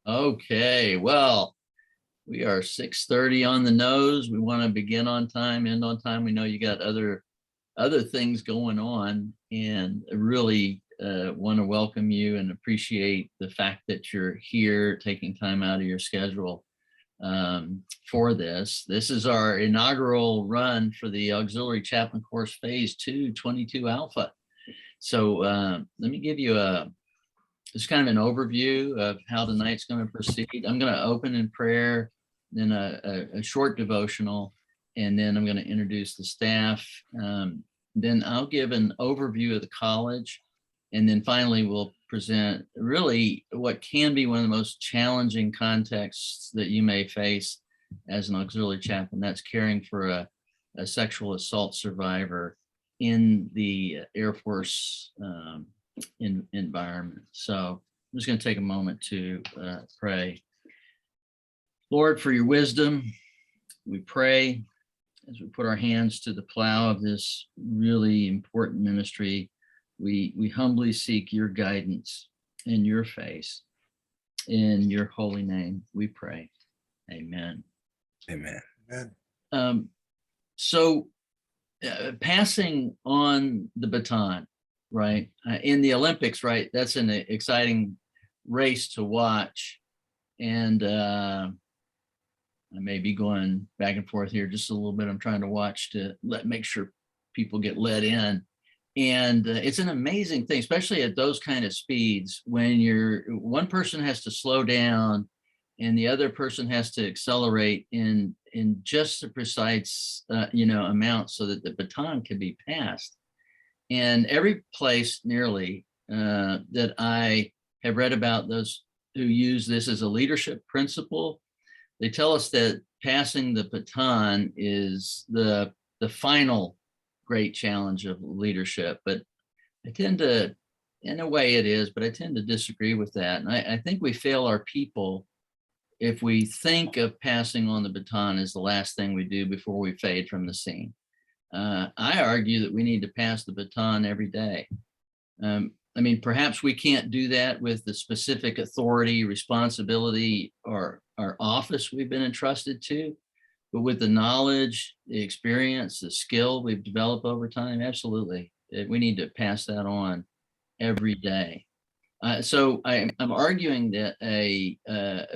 Okay, well, we are 6:30 on the nose. We want to begin on time, end on time. We know you got other things going on, and I really want to welcome you and appreciate the fact that you're here, taking time out of your schedule for this. This is our inaugural run for the Auxiliary Chaplain Course Phase 2, 22 Alpha. So let me give you just kind of an overview of how tonight's going to proceed. I'm going to open in prayer, then a short devotional, and then I'm going to introduce the staff. Then I'll give an overview of the college, and then finally we'll present really what can be one of the most challenging contexts that you may face as an auxiliary chaplain. That's caring for a sexual assault survivor in the Air Force environment. So I'm just going to take a moment to pray. Lord, for your wisdom, we pray as we put our hands to the plow of this really important ministry. We humbly seek your guidance in your face. In your holy name, we pray. Amen. Amen. Amen. So passing on the baton, right? In the Olympics, right? That's an exciting race to watch. And I may be going back and forth here just a little bit. I'm trying to watch to make sure people get let in. And it's an amazing thing, especially at those kind of speeds, when one person has to slow down and the other person has to accelerate in just the precise amount so that the baton can be passed. And every place nearly that I have read about those who use this as a leadership principle, they tell us that passing the baton is the final great challenge of leadership. But I tend to, in a way it is, but I tend to disagree with that. And I think we fail our people if we think of passing on the baton as the last thing we do before we fade from the scene. I argue that we need to pass the baton every day. I mean, perhaps we can't do that with the specific authority, responsibility, or our office we've been entrusted to, but with the knowledge, the experience, the skill we've developed over time, absolutely, we need to pass that on every day. So I'm arguing that a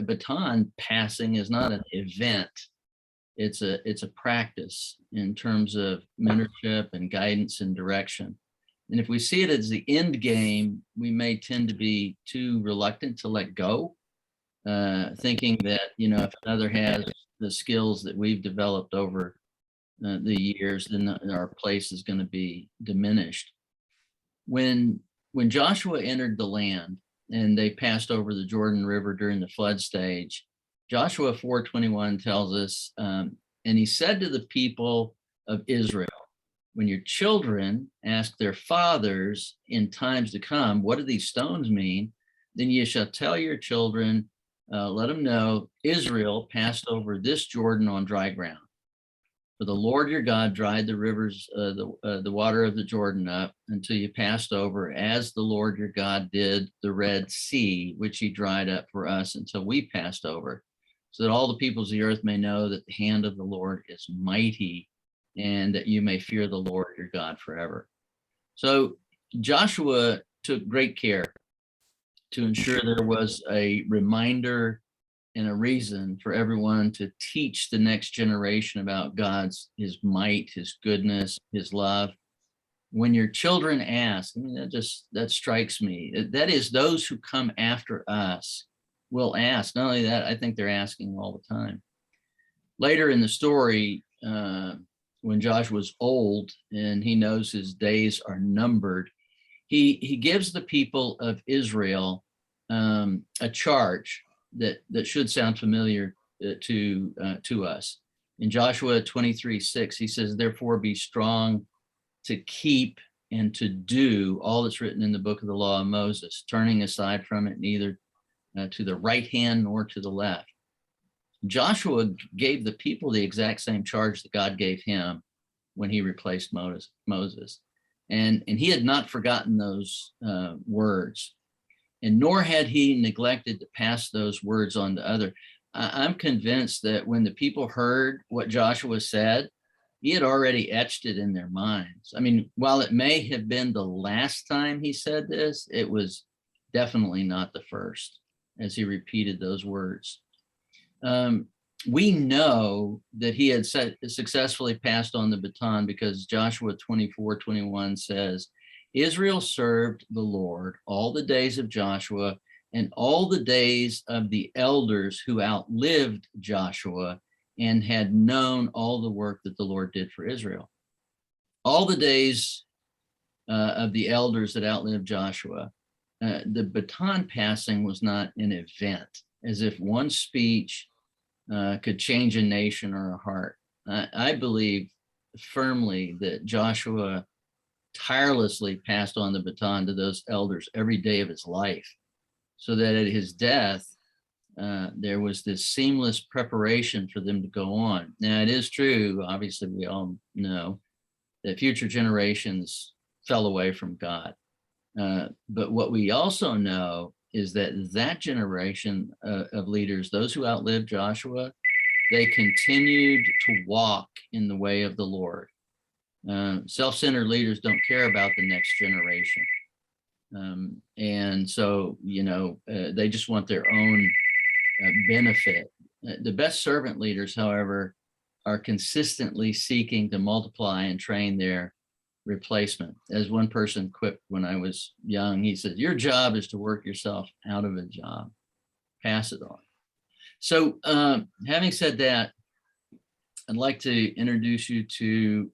baton passing is not an event. It's a practice in terms of mentorship and guidance and direction. And if we see it as the end game, we may tend to be too reluctant to let go, thinking that, if another has the skills that we've developed over the years, then our place is going to be diminished. When Joshua entered the land and they passed over the Jordan River during the flood stage, Joshua 4:21 tells us, and he said to the people of Israel, when your children ask their fathers in times to come, what do these stones mean? Then you shall tell your children, let them know, Israel passed over this Jordan on dry ground. For the Lord your God dried the rivers, the water of the Jordan up until you passed over, as the Lord your God did the Red Sea, which he dried up for us until we passed over, so that all the peoples of the earth may know that the hand of the Lord is mighty, and that you may fear the Lord your God forever. So Joshua took great care to ensure there was a reminder and a reason for everyone to teach the next generation about his might, his goodness, his love. When your children ask, I mean, that strikes me. That is, those who come after us will ask. Not only that, I think they're asking all the time. Later in the story, when Joshua's old and he knows his days are numbered, he gives the people of Israel a charge that should sound familiar to us. In Joshua 23:6, he says, therefore be strong to keep and to do all that's written in the book of the law of Moses, turning aside from it neither to the right hand nor to the left. Joshua gave the people the exact same charge that God gave him when he replaced Moses. And he had not forgotten those words. and nor had he neglected to pass those words on to others. I'm convinced that when the people heard what Joshua said, he had already etched it in their minds. I mean, while it may have been the last time he said this, it was definitely not the first, as he repeated those words. We know that he had successfully passed on the baton because Joshua 24:21 says, Israel served the Lord all the days of Joshua and all the days of the elders who outlived Joshua and had known all the work that the Lord did for Israel. All the days of the elders that outlived Joshua. The baton passing was not an event, as if one speech could change a nation or a heart. I believe firmly that Joshua tirelessly passed on the baton to those elders every day of his life, so that at his death, there was this seamless preparation for them to go on. Now, it is true, obviously, we all know that future generations fell away from God. But what we also know is that that generation of leaders, those who outlived Joshua, they continued to walk in the way of the Lord. Self-centered leaders don't care about the next generation. And so, they just want their own benefit. The best servant leaders, however, are consistently seeking to multiply and train their replacement. As one person quipped when I was young, he said, your job is to work yourself out of a job. Pass it on. So having said that, I'd like to introduce you to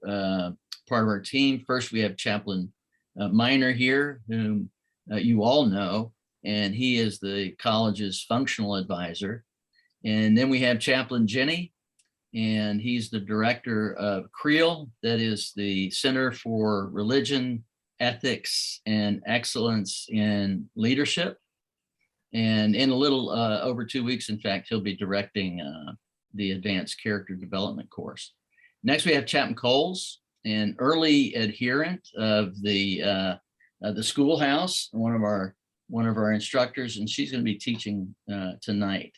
part of our team. First, we have Chaplain Miner here, whom you all know, and he is the college's functional advisor. And then we have Chaplain Jenny, and he's the director of CREAL, that is the Center for Religion, Ethics, and Excellence in Leadership. And in a little over 2 weeks, in fact, he'll be directing the Advanced Character Development course. Next, we have Chaplain Coles, an early adherent of the schoolhouse, one of our instructors, and she's going to be teaching tonight.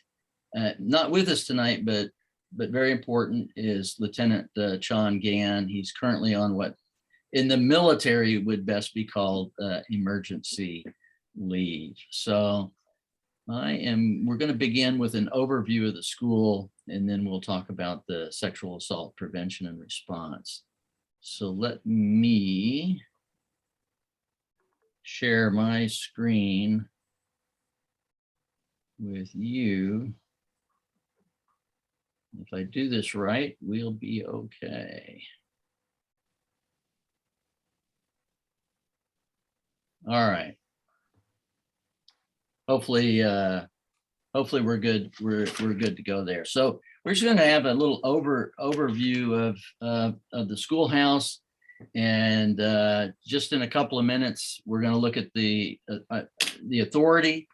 Not with us tonight, but very important is Lieutenant Chon Gann. He's currently on what in the military would best be called emergency leave. So we're going to begin with an overview of the school, and then we'll talk about the sexual assault prevention and response. So let me share my screen with you. If I do this right, we'll be okay. All right. Hopefully we're good. We're good to go there. So we're just going to have a little overview of the schoolhouse, and just in a couple of minutes, we're going to look at the authority,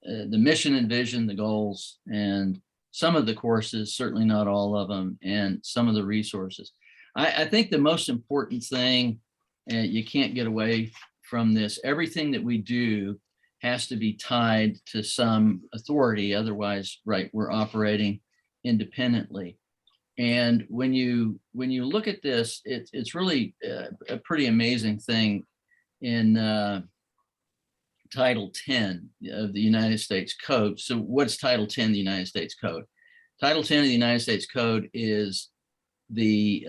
the mission and vision, the goals, and some of the courses, certainly not all of them, and some of the resources. I think the most important thing, and you can't get away from this, everything that we do has to be tied to some authority. Otherwise, right, we're operating independently. And when you look at this, it's really a pretty amazing thing. In Title 10 of the United States Code. So what's Title 10 of the United States Code? Title 10 of the United States Code is the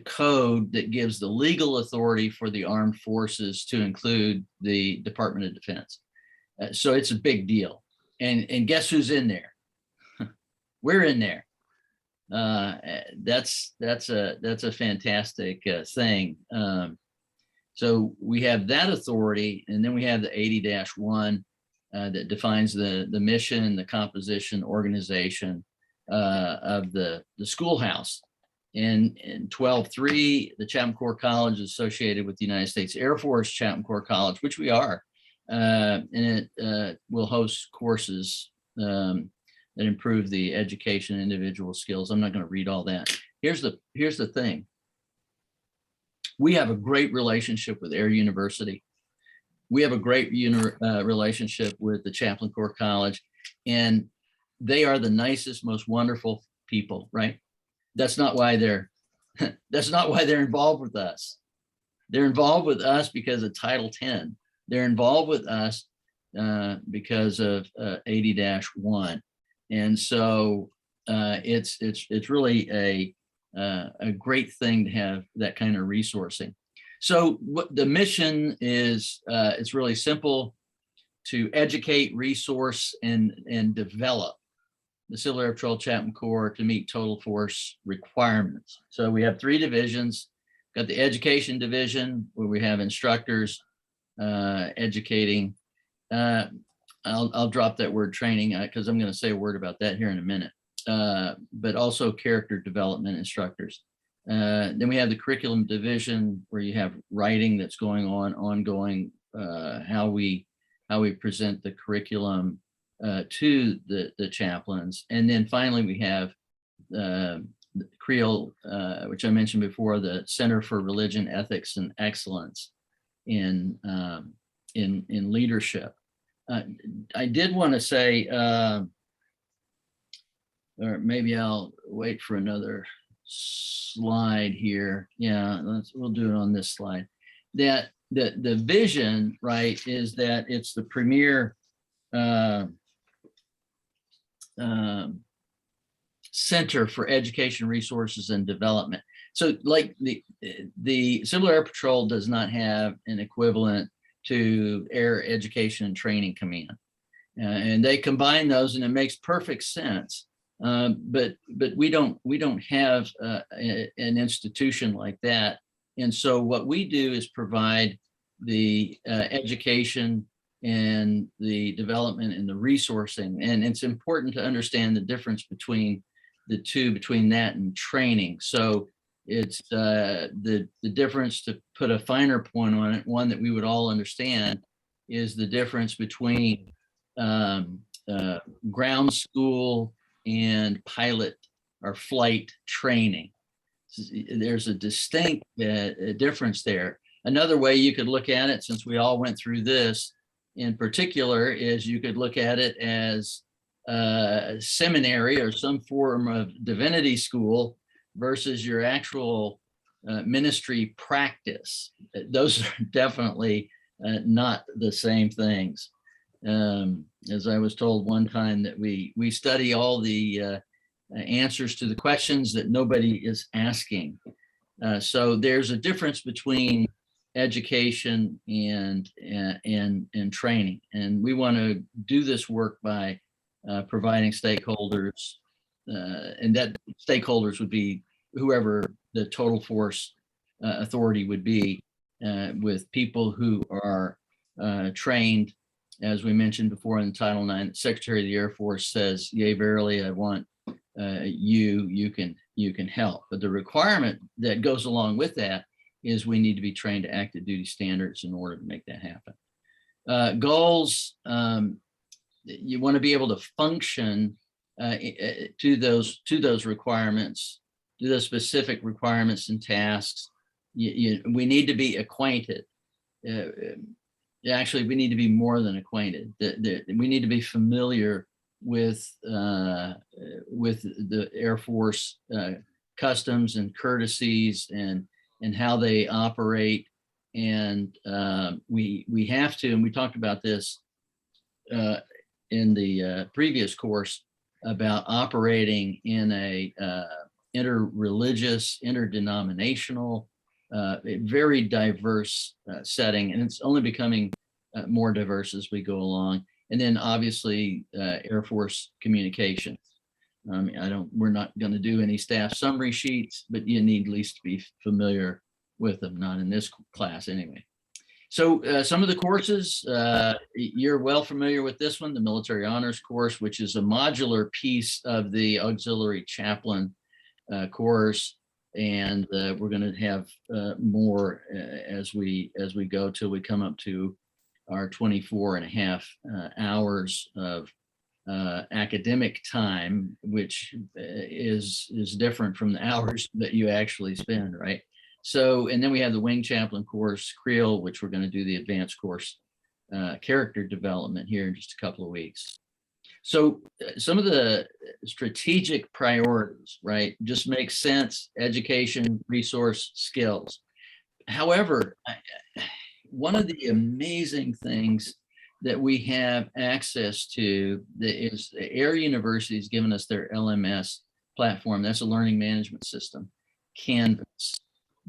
code that gives the legal authority for the armed forces, to include the Department of Defense. So it's a big deal. And guess who's in there? We're in there. That's a fantastic thing. So we have that authority, and then we have the 80-1 that defines the mission, the composition, organization of the schoolhouse. And in 12.3, the Chaplain Corps College is associated with the United States Air Force Chaplain Corps College, which we are, and it will host courses that improve the education and individual skills. I'm not going to read all that. Here's the thing. We have a great relationship with Air University. we have a great relationship with the Chaplain Corps College, and they are the nicest, most wonderful people, right? That's not why they're that's not why they're involved with us. They're involved with us because of Title 10. They're involved with us because of 80-1. And so it's really a great thing to have that kind of resourcing. So what the mission is, it's really simple: to educate, resource, and develop the Civil Air Patrol Chaplain Corps to meet total force requirements. So we have 3 divisions. Got the education division, where we have instructors educating. I'll drop that word training because I'm going to say a word about that here in a minute. But also character development instructors. Then we have the curriculum division, where you have writing that's going on, ongoing, how we present the curriculum to the chaplains. And then finally we have CREOL, which I mentioned before, the Center for Religion, Ethics, and Excellence in leadership. I did want to say, or maybe I'll wait for another slide here. Yeah, we'll do it on this slide. That the vision, right, is that it's the premier center for education, resources, and development. So like the Civil Air Patrol does not have an equivalent to Air Education and Training Command. And they combine those, and it makes perfect sense. But we don't have an institution like that. And so what we do is provide the education and the development and the resourcing. And it's important to understand the difference between the two, between that and training. So it's the difference, to put a finer point on it, one that we would all understand, is the difference between ground school and pilot or flight training. There's a distinct difference there. Another way you could look at it, since we all went through this in particular, is you could look at it as seminary or some form of divinity school versus your actual ministry practice. Those are definitely not the same things. As I was told one time, that we study all the answers to the questions that nobody is asking. So there's a difference between education and training, and we want to do this work by providing stakeholders, and that stakeholders would be whoever the total force authority would be, with people who are trained. As we mentioned before in Title IX, Secretary of the Air Force says, "Yea, verily, I want you can help." But the requirement that goes along with that is we need to be trained to active duty standards in order to make that happen. Goals, you want to be able to function to those requirements, to those specific requirements and tasks. We need to be acquainted. Actually, we need to be more than acquainted. We need to be familiar with the Air Force customs and courtesies and how they operate. And we have to, and we talked about this in the previous course, about operating in a interreligious, interdenominational, a very diverse setting, and it's only becoming more diverse as we go along. And then obviously Air Force communications. We're not going to do any staff summary sheets, but you need at least to be familiar with them, not in this class anyway. So some of the courses, you're well familiar with this one, the Military Honors course, which is a modular piece of the Auxiliary Chaplain course. And we're going to have more as we go till we come up to our 24.5 hours of academic time, which is different from the hours that you actually spend, right? So, and then we have the Wing Chaplain course, CREOL, which we're going to do the advanced course character development here in just a couple of weeks. So some of the strategic priorities, right, just make sense: education, resource, skills. However, one of the amazing things that we have access to is Air University has given us their LMS platform. That's a learning management system, Canvas.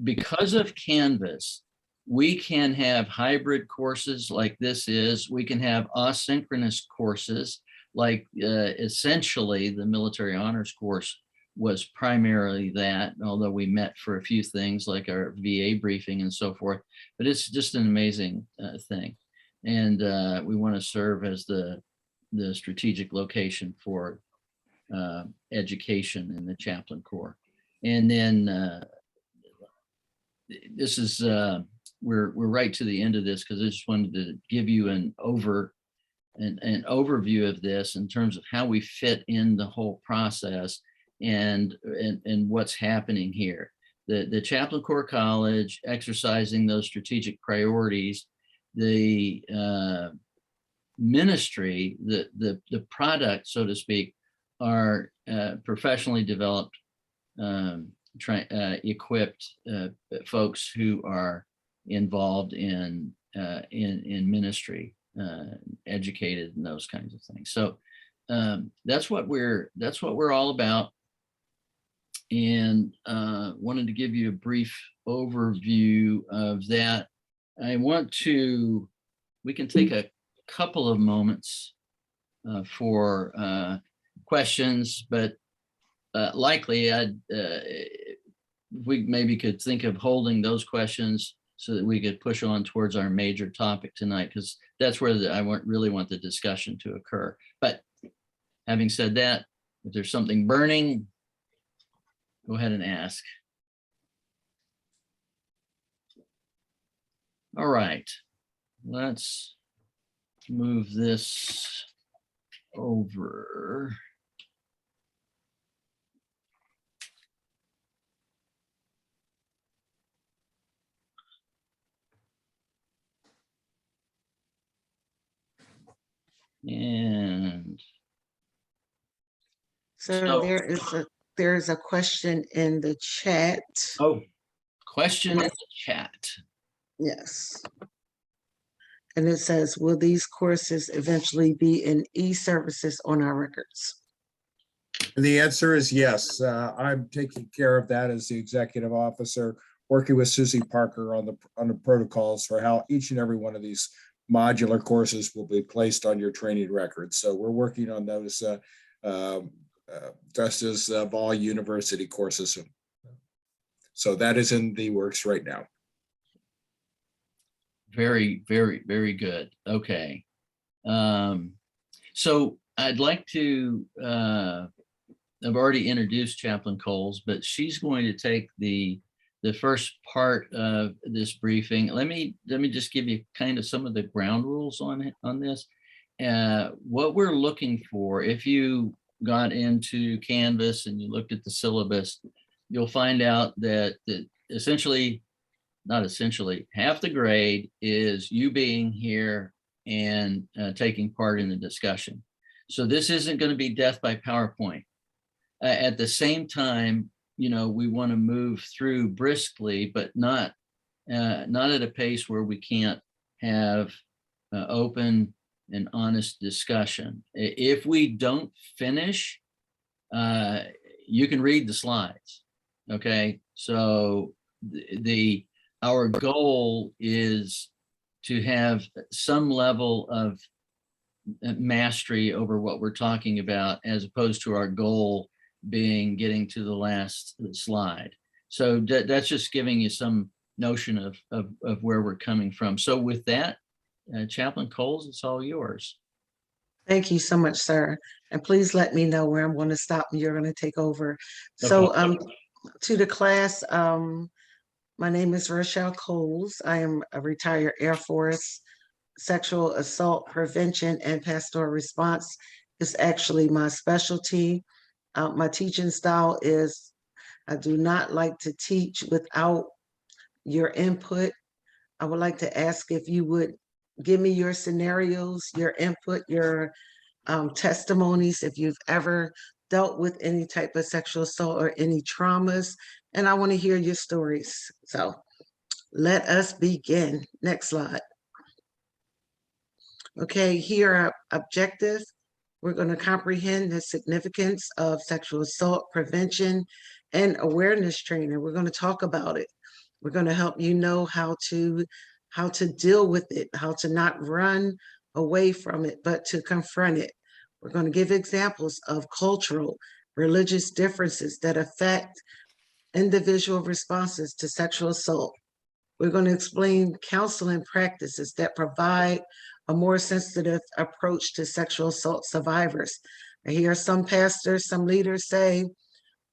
Because of Canvas, we can have hybrid courses like this is. We can have asynchronous courses like essentially the military honors course was primarily that, although we met for a few things like our VA briefing and so forth. But it's just an amazing thing. And we want to serve as the strategic location for education in the Chaplain Corps. And then this is, we're right to the end of this because I just wanted to give you an overview of this in terms of how we fit in the whole process and what's happening here. The Chaplain Corps College exercising those strategic priorities, the ministry, the product, so to speak, are professionally developed, equipped folks who are involved in ministry, educated and those kinds of things. So that's what we're all about. And wanted to give you a brief overview of that. We can take a couple of moments for questions, but likely we maybe could think of holding those questions so that we could push on towards our major topic tonight, because that's where I really want the discussion to occur. But having said that, if there's something burning, go ahead and ask. All right, let's move this over. And so there is a question in the chat. Oh, question in the chat. Yes. And it says, will these courses eventually be in e-services on our records? And the answer is yes. I'm taking care of that as the executive officer, working with Susie Parker on the protocols for how each and every one of these modular courses will be placed on your training records. So we're working on those just as Vol University courses. So that is in the works right now. Very, very, very good. Okay. So I'd like to, I've already introduced Chaplain Coles, but she's going to take the first part of this briefing. Let me just give you kind of some of the ground rules on this. What we're looking for, if you got into Canvas and you looked at the syllabus, you'll find out that half the grade is you being here and taking part in the discussion. So this isn't going to be death by PowerPoint. At the same time, we want to move through briskly, but not at a pace where we can't have open and honest discussion. If we don't finish, you can read the slides. Okay, so our goal is to have some level of mastery over what we're talking about, as opposed to our goal being getting to the last slide. So that's just giving you some notion of where we're coming from. So with that, Chaplain Coles, it's all yours. Thank you so much, sir. And please let me know where I'm going to stop and you're going to take over. So to the class, my name is Rochelle Coles. I am a retired Air Force. Sexual assault prevention and pastoral response is actually my specialty. My teaching style is, I do not like to teach without your input. I would like to ask if you would give me your scenarios, your input, your testimonies, if you've ever dealt with any type of sexual assault or any traumas, and I want to hear your stories. So let us begin. Next slide. Okay, here are objectives. We're going to comprehend the significance of sexual assault prevention and awareness training. We're going to talk about it. We're going to help you know how to deal with it, how to not run away from it, but to confront it. We're going to give examples of cultural, religious differences that affect individual responses to sexual assault. We're going to explain counseling practices that provide a more sensitive approach to sexual assault survivors. I hear some pastors, some leaders say,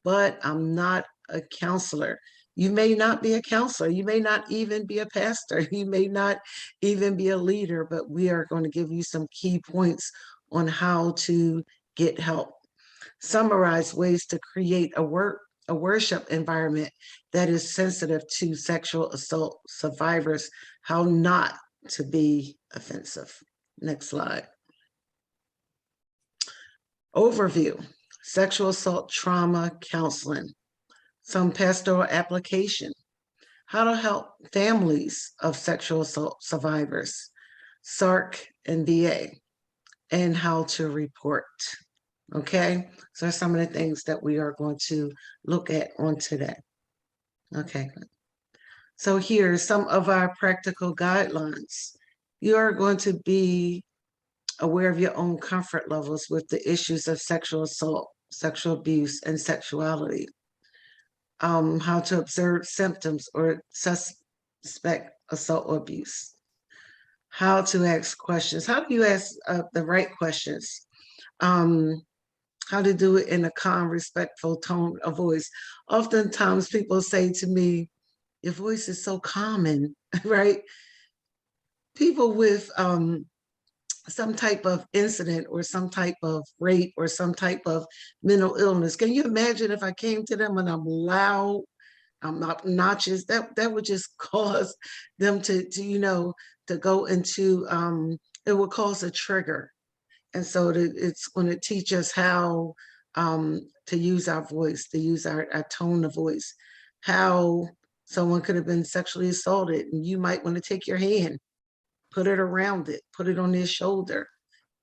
but I'm not a counselor. You may not be a counselor. You may not even be a pastor. You may not even be a leader, but we are going to give you some key points on how to get help. Summarize ways to create a worship environment that is sensitive to sexual assault survivors, how not to be offensive. Next slide. Overview, sexual assault trauma counseling, some pastoral application, how to help families of sexual assault survivors, SARC and VA, and how to report. Okay, so some of the things that we are going to look at on today. Okay, so here's some of our practical guidelines. You are going to be aware of your own comfort levels with the issues of sexual assault, sexual abuse, and sexuality. How to observe symptoms or suspect assault or abuse. How to ask questions. How do you ask the right questions? How to do it in a calm, respectful tone of voice. Oftentimes people say to me, your voice is so common, right? People with some type of incident or some type of rape or some type of mental illness. Can you imagine if I came to them and I'm loud, I'm obnoxious, that would just cause them to go into, it would cause a trigger. And so it's going to teach us how to use our voice, to use our tone of voice, how someone could have been sexually assaulted and you might want to take your hand, put it around it, put it on their shoulder.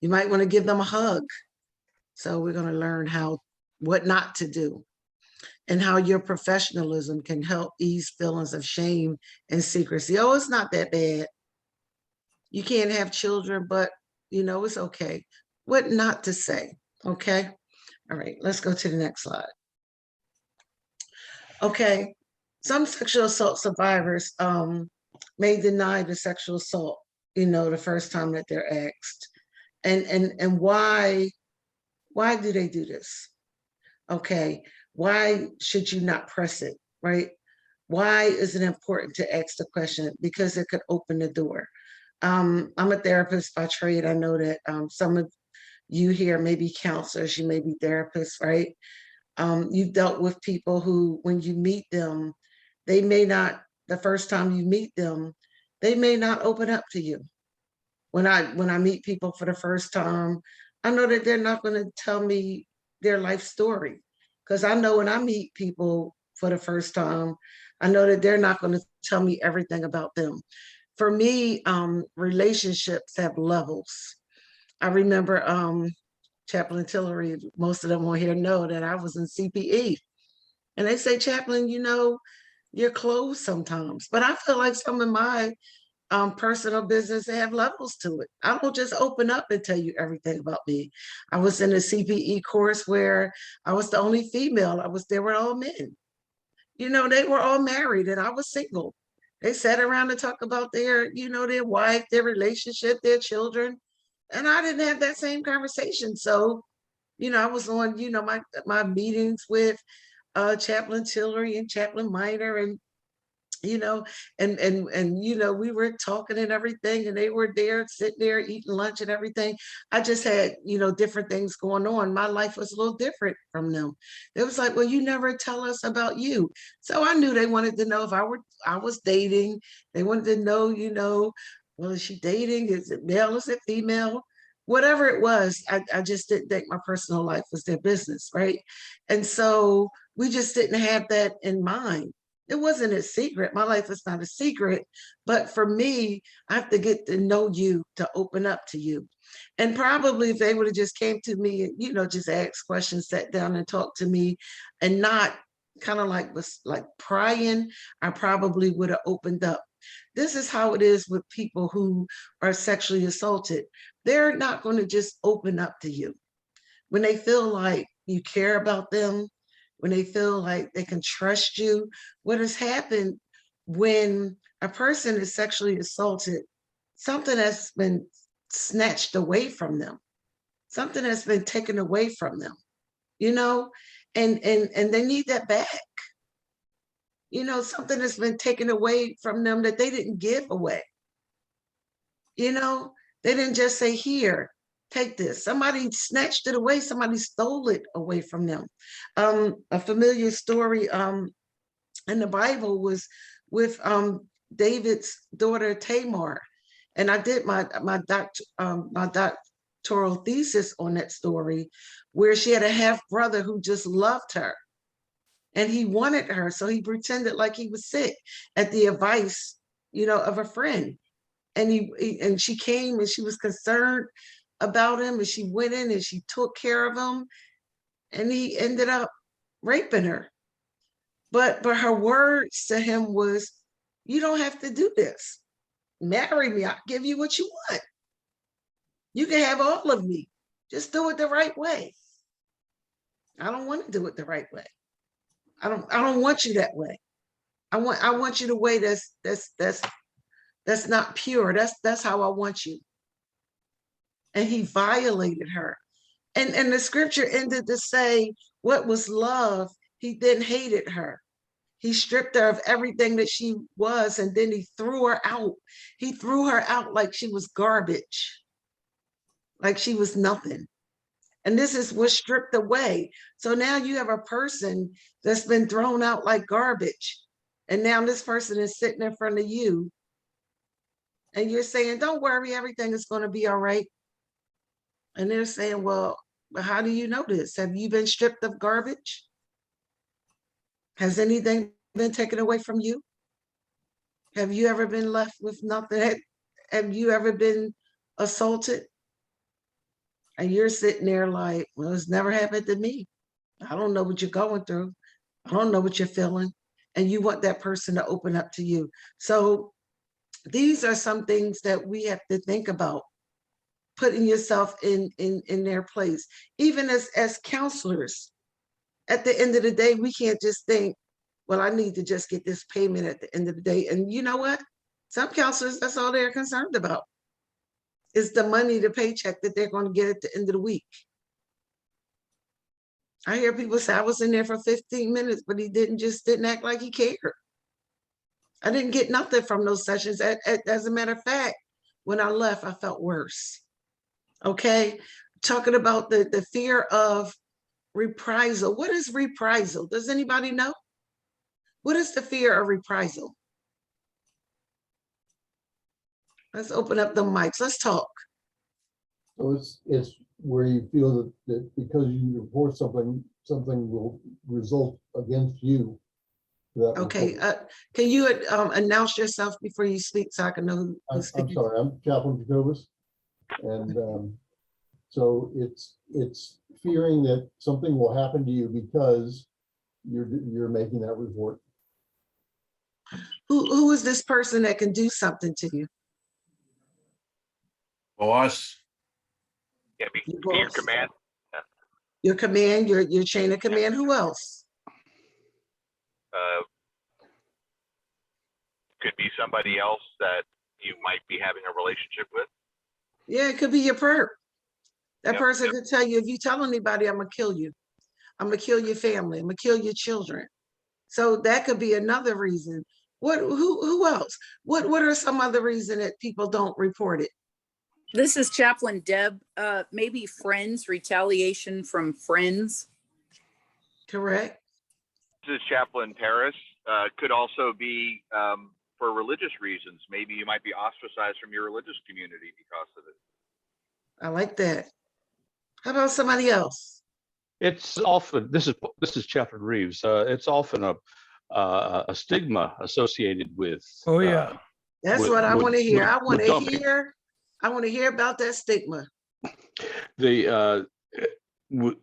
You might want to give them a hug. So we're going to learn what not to do and how your professionalism can help ease feelings of shame and secrecy. Oh, it's not that bad. You can't have children, but it's okay. What not to say, okay? All right, let's go to the next slide. Okay, some sexual assault survivors may deny the sexual assault, the first time that they're asked. And why do they do this? Okay, why should you not press it, right? Why is it important to ask the question? Because it could open the door. I'm a therapist by trade. I know that some of you here may be counselors, you may be therapists, right? You've dealt with people who, when you meet them, they may not, the first time you meet them, they may not open up to you. When I meet people for the first time, I know that they're not going to tell me their life story. Because I know when I meet people for the first time, I know that they're not going to tell me everything about them. For me, relationships have levels. I remember Chaplain Tillery, most of them on here know that I was in CPE. And they say, Chaplain, you're closed sometimes. But I feel like some of my personal business have levels to it. I don't just open up and tell you everything about me. I was in a CPE course where I was the only female. There were all men. They were all married and I was single. They sat around to talk about their wife, their relationship, their children. And I didn't have that same conversation. So, I was on, my meetings with Chaplain Tillery and Chaplain Minor and we were talking and everything, and they were there, sitting there, eating lunch and everything. I just had, different things going on. My life was a little different from them. It was like, well, you never tell us about you. So I knew they wanted to know if I was dating. They wanted to know, well, is she dating? Is it male? Is it female? Whatever it was, I just didn't think my personal life was their business, right? And so we just didn't have that in mind. It wasn't a secret. My life is not a secret. But for me, I have to get to know you to open up to you. And probably if they would have just came to me and, just asked questions, sat down and talked to me and not kind of like was like prying, I probably would have opened up. This is how it is with people who are sexually assaulted. They're not going to just open up to you. When they feel like you care about them, when they feel like they can trust you, what has happened when a person is sexually assaulted, something has been snatched away from them, something has been taken away from them, and they need that back. Something has been taken away from them that they didn't give away. They didn't just say, here, take this. Somebody snatched it away. Somebody stole it away from them. A familiar story in the Bible was with David's daughter Tamar. And I did my doctoral thesis on that story, where she had a half brother who just loved her. And he wanted her, so he pretended like he was sick at the advice, of a friend. And she came and she was concerned about him, and she went in and she took care of him, and he ended up raping her. But her words to him was, you don't have to do this. Marry me, I'll give you what you want. You can have all of me. Just do it the right way. I don't want to do it the right way. I don't want you that way. I want you the way that's not pure. That's how I want you. And he violated her. And the scripture ended to say, what was love, he then hated her. He stripped her of everything that she was, and then he threw her out. He threw her out like she was garbage, like she was nothing. And this is what's stripped away. So now you have a person that's been thrown out like garbage. And now this person is sitting in front of you. And you're saying, don't worry, everything is going to be all right. And they're saying, well, how do you know this? Have you been stripped of garbage? Has anything been taken away from you? Have you ever been left with nothing? Have you ever been assaulted? And you're sitting there like, well, it's never happened to me. I don't know what you're going through. I don't know what you're feeling. And you want that person to open up to you. So these are some things that we have to think about, putting yourself in their place. Even as counselors, at the end of the day, we can't just think, well, I need to just get this payment at the end of the day. And you know what? Some counselors, that's all they're concerned about, is the money, the paycheck that they're going to get at the end of the week. I hear people say, I was in there for 15 minutes, but he didn't act like he cared. I didn't get nothing from those sessions. As a matter of fact, when I left, I felt worse. Okay. Talking about the fear of reprisal. What is reprisal? Does anybody know? What is the fear of reprisal? Let's open up the mics. Let's talk. So it's where you feel that because you report something will result against you. Okay. Can you announce yourself before you speak so I can know who's I'm speaking? sorry, I'm Chaplain Jacobus. And so it's fearing that something will happen to you because you're making that report. Who is this person that can do something to you? Boss, Yeah, Your be your boss. command. Your command, your chain of command. Who else? Could be somebody else that you might be having a relationship with. Yeah, it could be your perp. That Yep, person yep. could tell you, if you tell anybody, I'm gonna kill you. I'm gonna kill your family. I'm gonna kill your children. So that could be another reason. Who else? What are some other reason that people don't report it? This is Chaplain Deb. Maybe friends, retaliation from friends. Correct. This is Chaplain Paris. Could also be for religious reasons. Maybe you might be ostracized from your religious community because of it. I like that. How about somebody else? It's often, this is Chaplain Reeves. It's often a stigma associated with. Oh, yeah. That's what I want to hear. I want with to dumping. hear. I want to hear about that stigma. The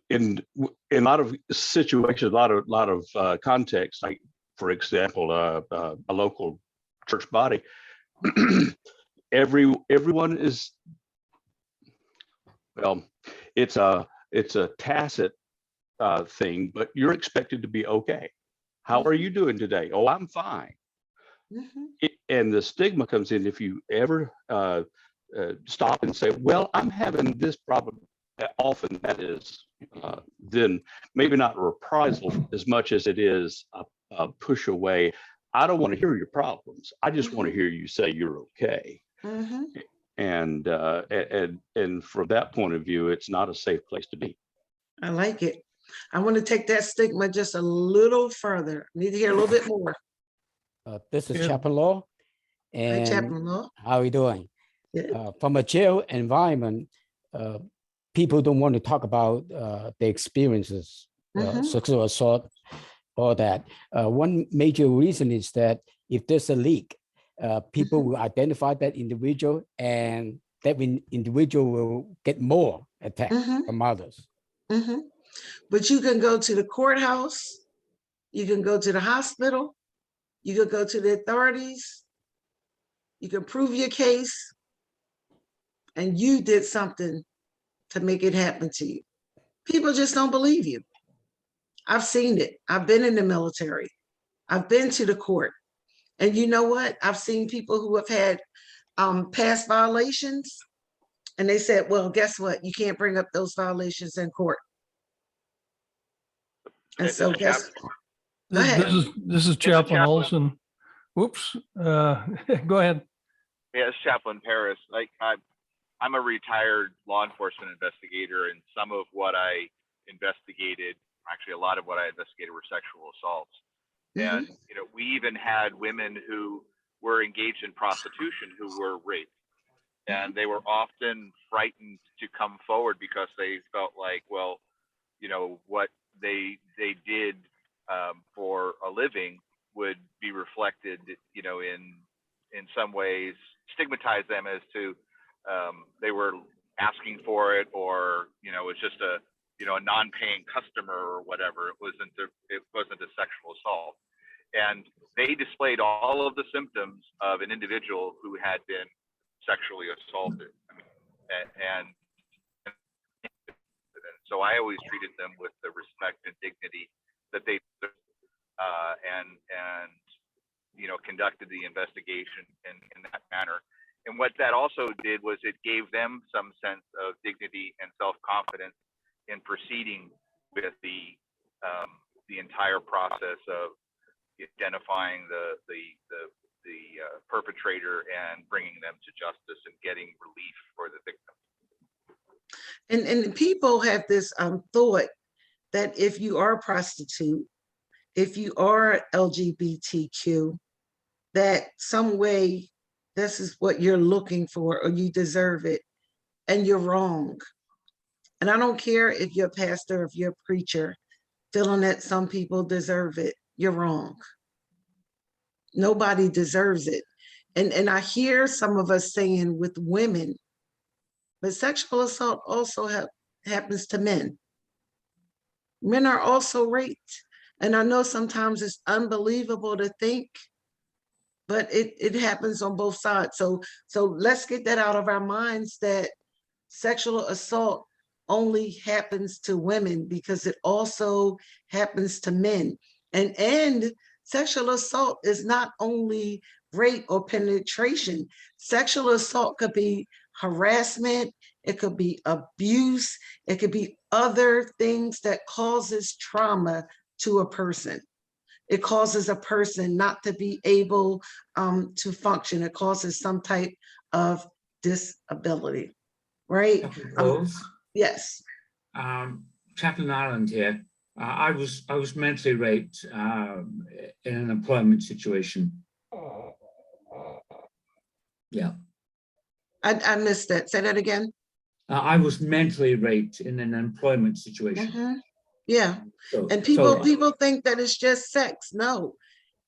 in a lot of situations, a lot of context, like for example, a local church body, everyone is, well, it's a tacit thing, but you're expected to be okay. How are you doing today? Oh, I'm fine. Mhm. And the stigma comes in if you ever stop and say, well, I'm having this problem. Often that is then maybe not a reprisal as much as it is a push away. I don't want to hear your problems. I just want to hear you say you're okay. Mhm. And from that point of view, it's not a safe place to be. I like it. I want to take that stigma just a little further. Need to hear a little bit more. This is Yeah. Chaplain Law. Hi, And Chaplain Law. how are you doing? Good. From a jail environment, people don't want to talk about the experiences, Mhm. sexual assault, all that. One major reason is that if there's a leak, people will identify that individual, and that individual will get more attack Mhm. from others. Mhm. But you can go to the courthouse, you can go to the hospital, you can go to the authorities, you can prove your case, and you did something to make it happen to you. People just don't believe you. I've seen it. I've been in the military. I've been to the court. And you know what? I've seen people who have had past violations, and they said, well, guess what? You can't bring up those violations in court. And This so is guess, go This ahead. this is Chaplain Olson. Whoops. Go ahead. Yeah, it's Chaplain Paris. I'm a retired law enforcement investigator, and some of what I investigated, actually a lot of what I investigated, were sexual assaults. And we even had women who were engaged in prostitution who were raped, and they were often frightened to come forward because they felt like, well, what they did for a living would be reflected, in some ways, stigmatize them as to they were asking for it, or it's just a non-paying customer or whatever. It wasn't a sexual assault, and they displayed all of the symptoms of an individual who had been sexually assaulted. I mean, and so I always treated them with the respect and dignity that they deserve, and conducted the investigation in that manner. And what that also did was it gave them some sense of dignity and self-confidence in proceeding with the entire process of identifying the perpetrator and bringing them to justice and getting relief for the victim. And people have this thought that if you are a prostitute, if you are LGBTQ, that some way this is what you're looking for or you deserve it, and you're wrong. And I don't care if you're a pastor, if you're a preacher, feeling that some people deserve it, you're wrong. Nobody deserves it. And I hear some of us saying with women, but sexual assault also happens to men. Men are also raped. And I know sometimes it's unbelievable to think, but it happens on both sides. So let's get that out of our minds, that sexual assault only happens to women, because it also happens to men. And sexual assault is not only rape or penetration. Sexual assault could be harassment, it could be abuse, it could be other things that causes trauma to a person. It causes a person not to be able to function. It causes some type of disability, right? Yes. Chaplain Ireland here. I was mentally raped in an employment situation, Yeah. I missed that. Say that again. I was mentally raped in an employment situation. Mhm. Yeah. So, And so people think that it's just sex. No,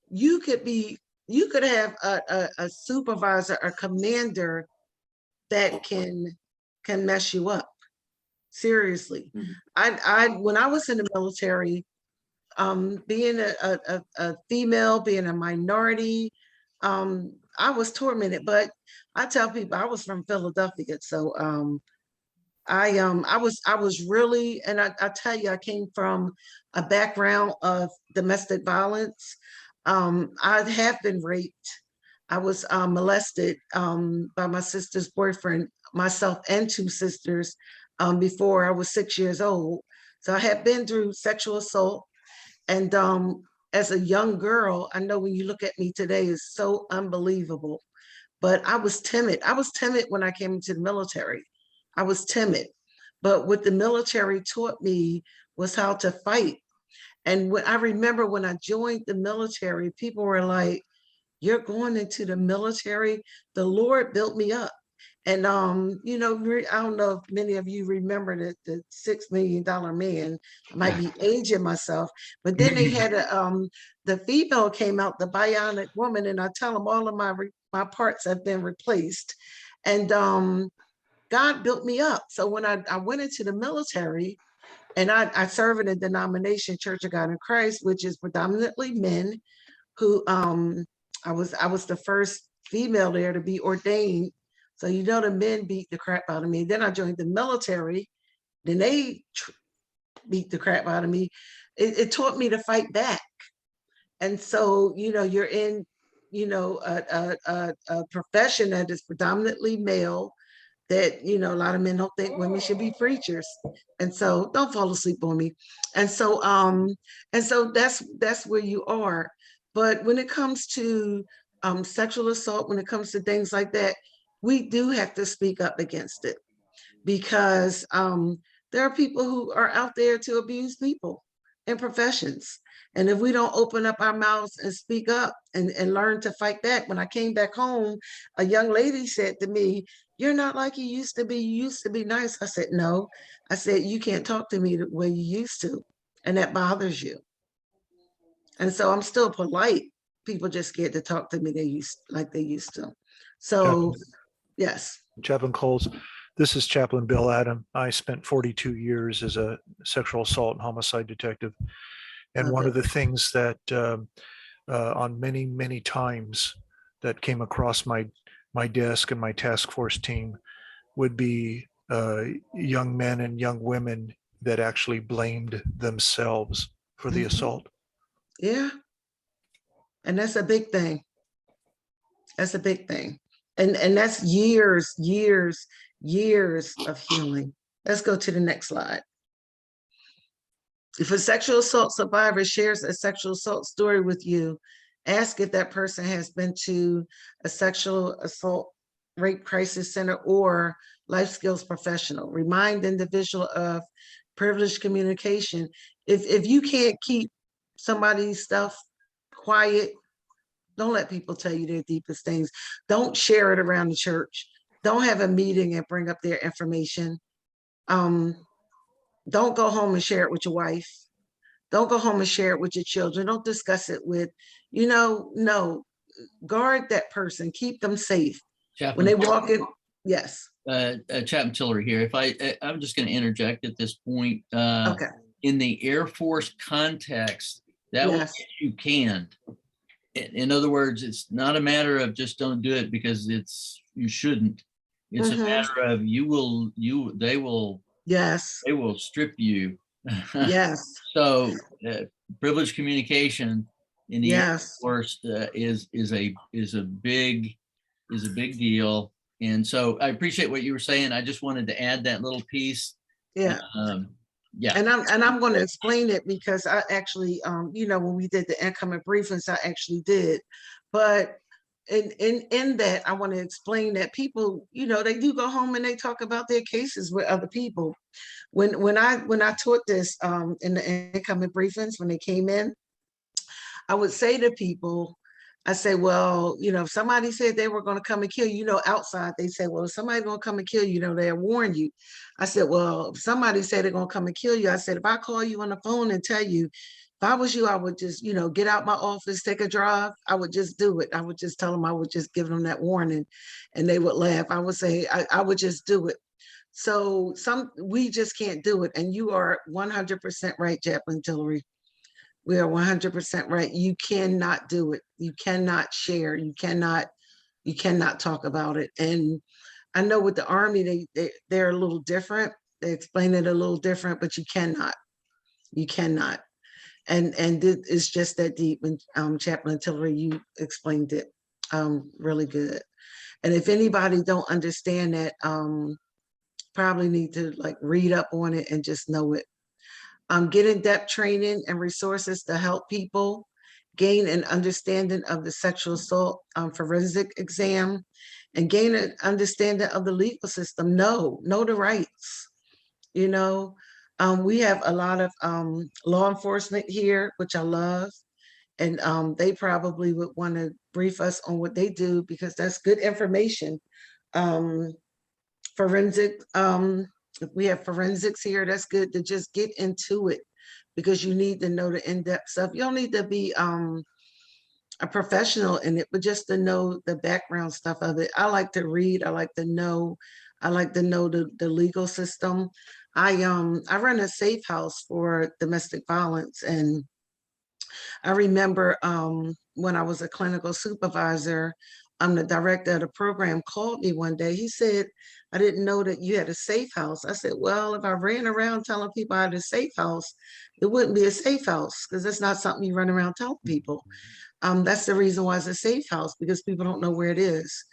you could have a supervisor, a commander that can mess you up. Seriously. Mhm. When I was in the military, being a female, being a minority, I was tormented. But I tell people I was from Philadelphia, so I was really, and I tell you, I came from a background of domestic violence. I have been raped. I was molested by my sister's boyfriend, myself and two sisters, before I was 6 years old. So I had been through sexual assault. And as a young girl, I know when you look at me today, it's so unbelievable. But I was timid. I was timid when I came into the military. I was timid. But what the military taught me was how to fight. And when I remember when I joined the military, people were like, "You're going into the military?" The Lord built me up. And I don't know if many of you remember the $6 million man. I might be aging myself, but then they had the female came out, the bionic woman, and I tell them all of my parts have been replaced. And God built me up. So when I went into the military, and I serve in a denomination, Church of God in Christ, which is predominantly men who I was the first female there to be ordained. So the men beat the crap out of me. Then I joined the military. Then they beat the crap out of me. It taught me to fight back. And so you're in a profession that is predominantly male. That a lot of men don't think women should be preachers, and so don't fall asleep on me. And so that's where you are. But when it comes to sexual assault, when it comes to things like that, we do have to speak up against it, because there are people who are out there to abuse people in professions. And if we don't open up our mouths and speak up and learn to fight back. When I came back home, a young lady said to me, "You're not like you used to be. You used to be nice." I said, "No." I said, "You can't talk to me the way you used to. And that bothers you." And so I'm still polite. People just scared to talk to me like they used to. So, yes. Chaplain Coles, this is Chaplain Bill Adam. I spent 42 years as a sexual assault and homicide detective. And one of the things that on many, many times that came across my desk and my task force team would be young men and young women that actually blamed themselves for the assault. Yeah. And that's a big thing. That's a big thing. And that's years of healing. Let's go to the next slide. If a sexual assault survivor shares a sexual assault story with you, ask if that person has been to a sexual assault rape crisis center or life skills professional. Remind the individual of privileged communication. If you can't keep somebody's stuff quiet, don't let people tell you their deepest things. Don't share it around the church. Don't have a meeting and bring up their information. Don't go home and share it with your wife. Don't go home and share it with your children. Don't discuss it with, no, guard that person, keep them safe. Chaplain, When they walk in, yes. Chaplain Tillery here. I'm just going to interject at this point. Okay. In the Air Force context, that will Yes. get you canned. In other words, it's not a matter of just don't do it because you shouldn't. It's a matter of they will Yes. strip you. Yes. So privileged communication in the Air Yes. Force is a big deal. And so I appreciate what you were saying. I just wanted to add that little piece. Yeah. Yeah. And I'm going to explain it because I actually, when we did the incoming briefings, I actually did. But in that, I want to explain that people, they do go home and they talk about their cases with other people. When I taught this in the incoming briefings, when they came in, I would say to people, I say, well, if somebody said they were going to come and kill you, outside they say, well, if somebody's going to come and kill you, they'll warn you. I said, well, if somebody said they're going to come and kill you, I said, if I call you on the phone and tell you, if I was you, I would just, get out my office, take a drive. I would just do it. I would just tell them, I would just give them that warning, and they would laugh. I would say, I would just do it. So we just can't do it. And you are 100% right, Chaplain Tillery. We are 100% right. You cannot do it. You cannot share. You cannot talk about it. And I know with the Army, they're a little different. They explain it a little different, but you cannot. You cannot. And it's just that deep. And Chaplain Tillery, you explained it really good. And if anybody don't understand that, probably need to read up on it and just know it. Get in-depth training and resources to help people gain an understanding of the sexual assault forensic exam, and gain an understanding of the legal system. Know the rights. We have a lot of law enforcement here, which I love, and they probably would want to brief us on what they do, because that's good information. Forensic, if we have forensics here, that's good to just get into it, because you need to know the in-depth stuff. You don't need to be a professional in it, but just to know the background stuff of it. I like to read. I like to know the legal system. I run a safe house for domestic violence, and I remember when I was a clinical supervisor, the director of the program called me one day. He said, I didn't know that you had a safe house. I said, well, if I ran around telling people I had a safe house, it wouldn't be a safe house, because that's not something you run around telling people. That's the reason why it's a safe house, because people don't know where it is.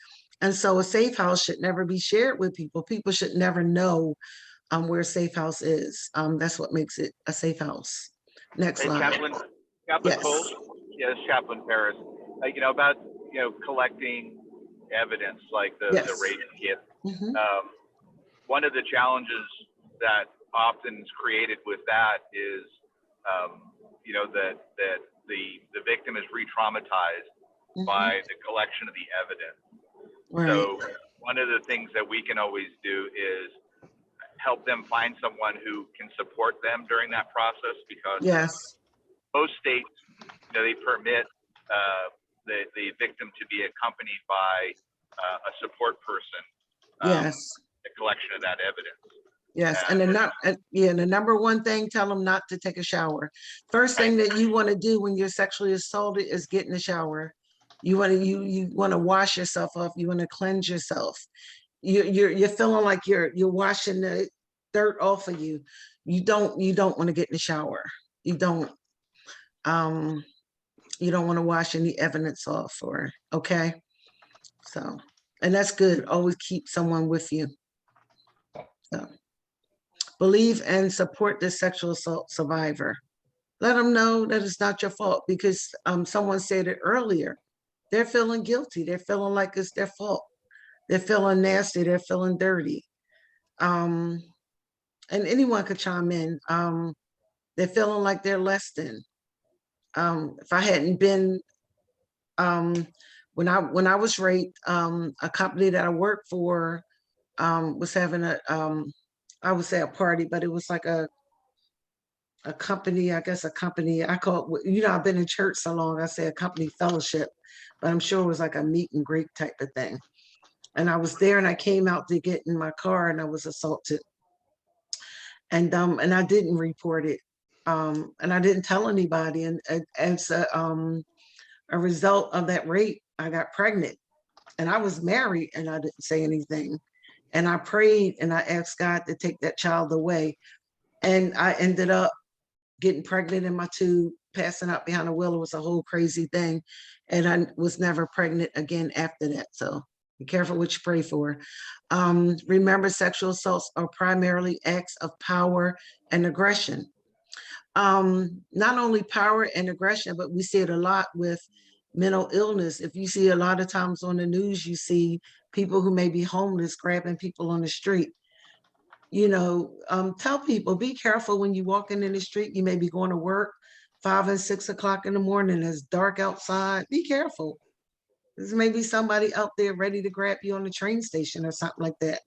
And so a safe house should never be shared with people. People should never know where a safe house is. That's what makes it a safe house. Next slide. Chaplain Yes. Coles? Yes, Chaplain Paris. About collecting evidence like the rape kit. Mhm. One of the challenges that often is created with that is, that the victim is re-traumatized by the collection of the evidence. Right. So one of the things that we can always do is help them find someone who can support them during that process, because Yes. most states, they permit the victim to be accompanied by a support person. Yes. The collection of that evidence. Yes, and the number one thing, tell them not to take a shower. First thing that you want to do when you're sexually assaulted is get in the shower. You want to wash yourself off. You want to cleanse yourself. You're feeling like you're washing the dirt off of you. You don't want to get in the shower. You don't want to wash any evidence off, okay. So, and that's good. Always keep someone with you. So, believe and support the sexual assault survivor. Let them know that it's not your fault, because someone said it earlier. They're feeling guilty. They're feeling like it's their fault. They're feeling nasty. They're feeling dirty. And anyone could chime in. They're feeling like they're less than. If I hadn't been, when I was raped, a company that I worked for was having I would say a party, but it was like a company, I guess a company, I call it, I've been in church so long, I say a company fellowship, but I'm sure it was like a meet and greet type of thing. And I was there, and I came out to get in my car, and I was assaulted. And I didn't report it. And I didn't tell anybody. And as a result of that rape, I got pregnant, and I was married, and I didn't say anything. And I prayed, and I asked God to take that child away. And I ended up getting pregnant in my tube, passing out behind the wheel. It was a whole crazy thing. And I was never pregnant again after that. So be careful what you pray for. Remember, sexual assaults are primarily acts of power and aggression. Not only power and aggression, but we see it a lot with mental illness. If you see a lot of times on the news, you see people who may be homeless grabbing people on the street. Tell people, be careful when you're walking in the street. You may be going to work. 5 and 6 o'clock in the morning, it's dark outside. Be careful. There's maybe somebody out there ready to grab you on the train station or something like that.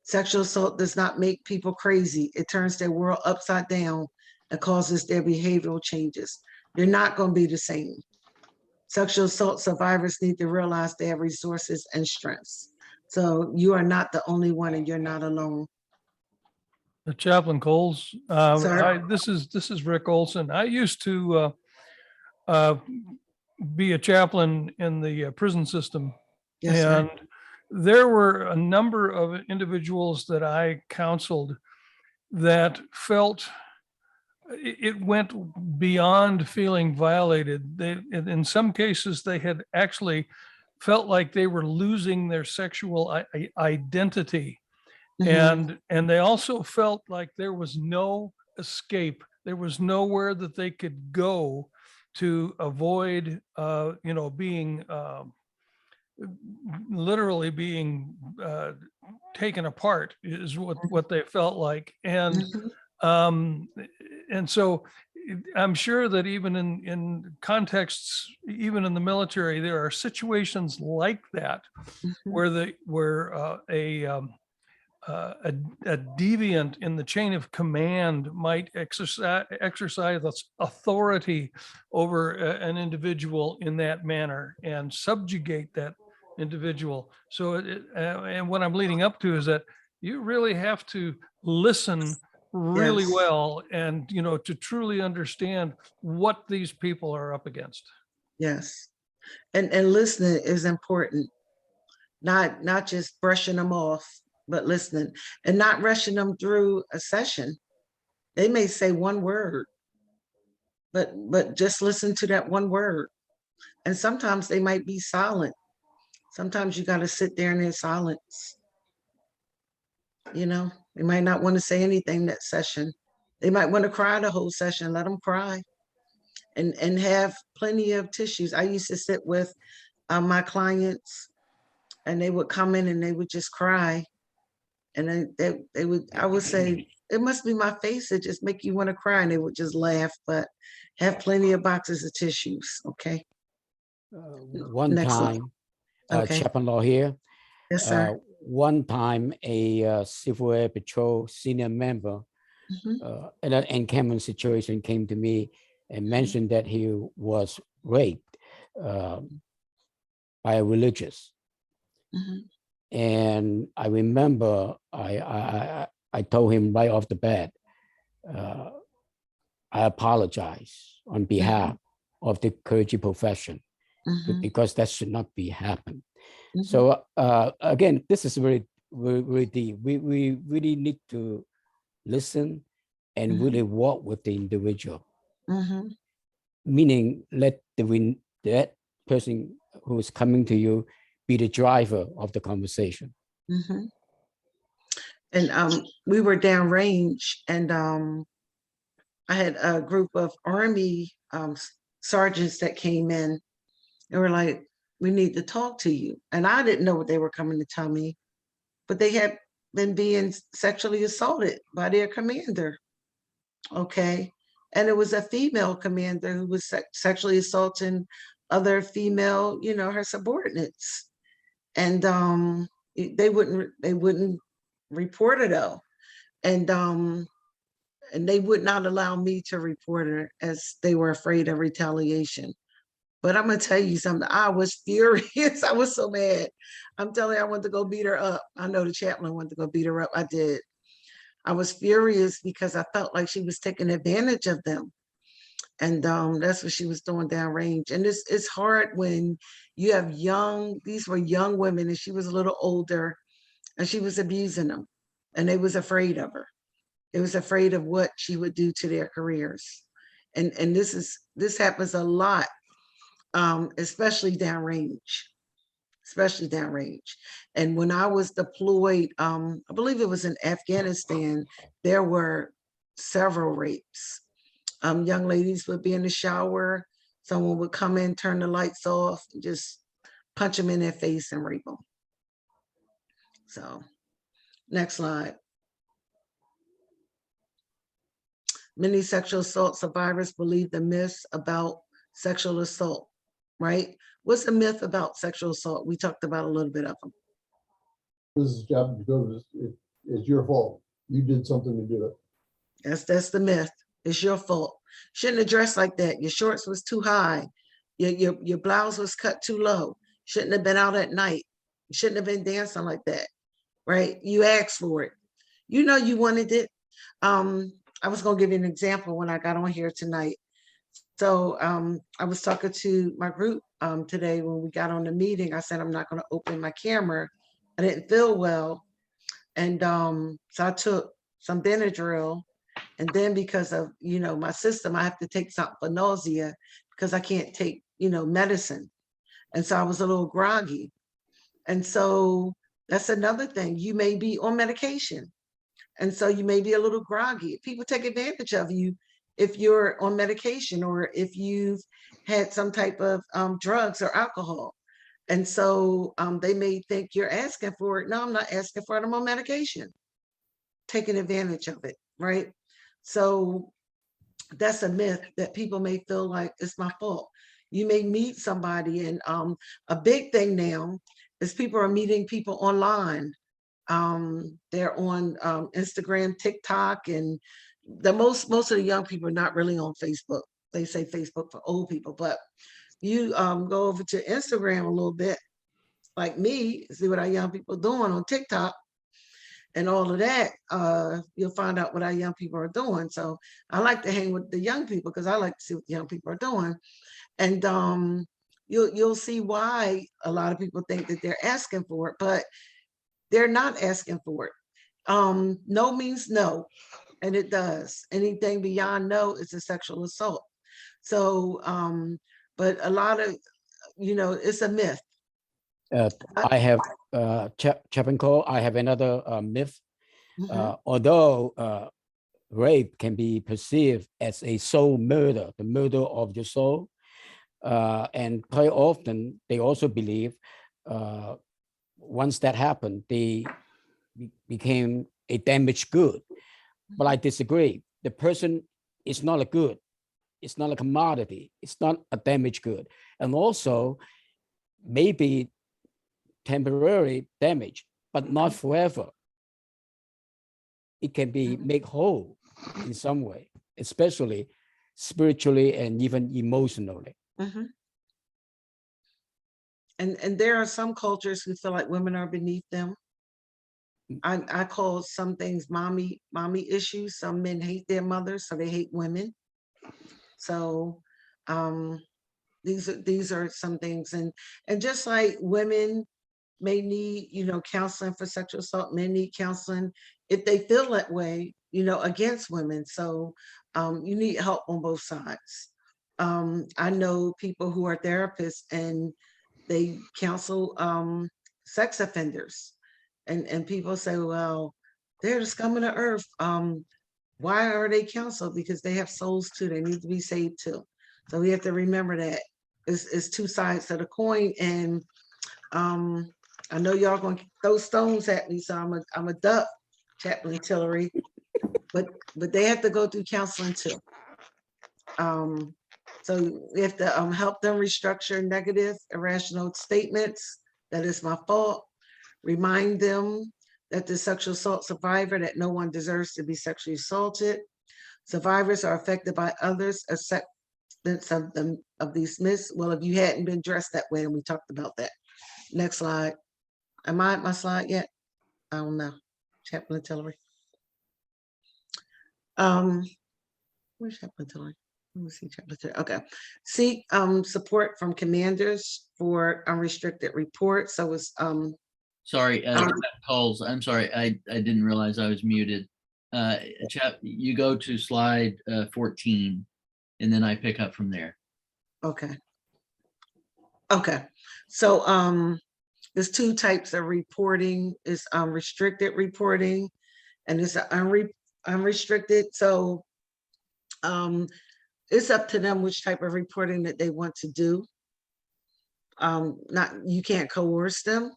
Sexual assault does not make people crazy. It turns their world upside down and causes their behavioral changes. You're not going to be the same. Sexual assault survivors need to realize they have resources and strengths. So you are not the only one, and you're not alone. Chaplain Coles, Sir? this is Rick Olson. I used to be a chaplain in the prison system. Yes, sir. And there were a number of individuals that I counseled that felt it went beyond feeling violated. They, in some cases, they had actually felt like they were losing their sexual identity. Mhm. And they also felt like there was no escape. There was nowhere that they could go to avoid, being literally being taken apart is what they felt like. Mhm. And so I'm sure that even in contexts, even in the military, there are situations like that Mhm. where a deviant in the chain of command might exercise authority over an individual in that manner and subjugate that individual. So, and what I'm leading up to is that you really have to listen really Yes. well and, to truly understand what these people are up against. Yes. And listening is important. Not just brushing them off, but listening and not rushing them through a session. They may say one word, but just listen to that one word. And sometimes they might be silent. Sometimes you got to sit there in their silence. They might not want to say anything that session. They might want to cry the whole session. Let them cry, and have plenty of tissues. I used to sit with my clients, and they would come in and they would just cry. And then they would, I would say, it must be my face that just make you want to cry. And they would just laugh, but have plenty of boxes of tissues. Okay. One Next slide. time, Okay. Chaplain Law here. Yes, sir. One time, a Civil Air Patrol senior member in an encampment situation came to me and mentioned that he was raped by a religious. And I remember I told him right off the bat, I apologize on behalf of the clergy profession because that should not be happen. So again, this is very, very, very deep. We really need to listen and really walk with the individual. Meaning let that person who is coming to you be the driver of the conversation. And we were downrange, and I had a group of Army sergeants that came in and were like, we need to talk to you. And I didn't know what they were coming to tell me, but they had been being sexually assaulted by their commander. Okay. And it was a female commander who was sexually assaulting other female, her subordinates. And they wouldn't report it though. And they would not allow me to report her as they were afraid of retaliation. But I'm gonna tell you something. I was furious. I was so mad. I'm telling you, I wanted to go beat her up. I know the chaplain wanted to go beat her up. I did. I was furious because I felt like she was taking advantage of them. And that's what she was doing downrange. And it's hard when you have these were young women, and she was a little older, and she was abusing them, and they was afraid of her. They was afraid of what she would do to their careers. And this happens a lot, especially downrange. And when I was deployed, I believe it was in Afghanistan, there were several rapes. Young ladies would be in the shower, someone would come in, turn the lights off, and just punch them in their face and rape them. So, next slide. Many sexual assault survivors believe the myths about sexual assault, right? What's the myth about sexual assault? We talked about a little bit of them. This is job because it's your fault. You did something to do it. That's the myth. It's your fault. Shouldn't have dressed like that. Your shorts was too high. Your blouse was cut too low. Shouldn't have been out at night. You shouldn't have been dancing like that, right? You asked for it. You know you wanted it. I was gonna give you an example when I got on here tonight. So I was talking to my group today when we got on the meeting. I said I'm not gonna open my camera. I didn't feel well. And so I took some Benadryl. And then because of, my system, I have to take something for nausea because I can't take, medicine. And so I was a little groggy. And so that's another thing. You may be on medication. And so you may be a little groggy. People take advantage of you if you're on medication or if you've had some type of drugs or alcohol. And so they may think you're asking for it. No, I'm not asking for it. I'm on medication. Taking advantage of it, right? So that's a myth that people may feel like it's my fault. You may meet somebody, and a big thing now is people are meeting people online. They're on Instagram, TikTok, and most of the young people are not really on Facebook. They say Facebook for old people, but you go over to Instagram a little bit, like me, see what our young people are doing on TikTok and all of that. You'll find out what our young people are doing. So I like to hang with the young people because I like to see what the young people are doing. And you'll see why a lot of people think that they're asking for it, but they're not asking for it. No means no, and it does. Anything beyond no is a sexual assault. So, but a lot of, it's a myth. I have Chaplain Cole. I have another myth. Mhm. Although rape can be perceived as a soul murder, the murder of your soul, and quite often they also believe once that happened, they became a damaged good. But I disagree. The person is not a good. It's not a commodity. It's not a damaged good. And also, maybe temporary damage, but not forever. It can be made whole in some way, especially spiritually and even emotionally. Mhm. And there are some cultures who feel like women are beneath them. I call some things mommy issues. Some men hate their mothers, so they hate women. So these are some things, and just like women may need, counseling for sexual assault, men need counseling if they feel that way, against women. So you need help on both sides. I know people who are therapists and they counsel sex offenders, and people say, well, they're the scum of the earth. Why are they counseled? Because they have souls too. They need to be saved too. So we have to remember that it's two sides to the coin. And I know y'all gonna throw stones at me, so I'm a duck, Chaplain Tillery, but they have to go through counseling too. So we have to help them restructure negative, irrational statements. That is my fault. Remind them that the sexual assault survivor, that no one deserves to be sexually assaulted. Survivors are affected by others' acceptance of these myths. Well, if you hadn't been dressed that way, and we talked about that. Next slide. Am I at my slide yet? I don't know. Chaplain Tillery. Where's Chaplain Tillery? Let me see, Chaplain Tillery. Okay. Seek support from commanders for unrestricted reports. So it's Sorry, Coles, I'm sorry, I didn't realize I was muted. You go to slide 14, and then I pick up from there. okay. Okay. So there's two types of reporting. It's restricted reporting, and it's unrestricted. So it's up to them which type of reporting that they want to do. You can't coerce them.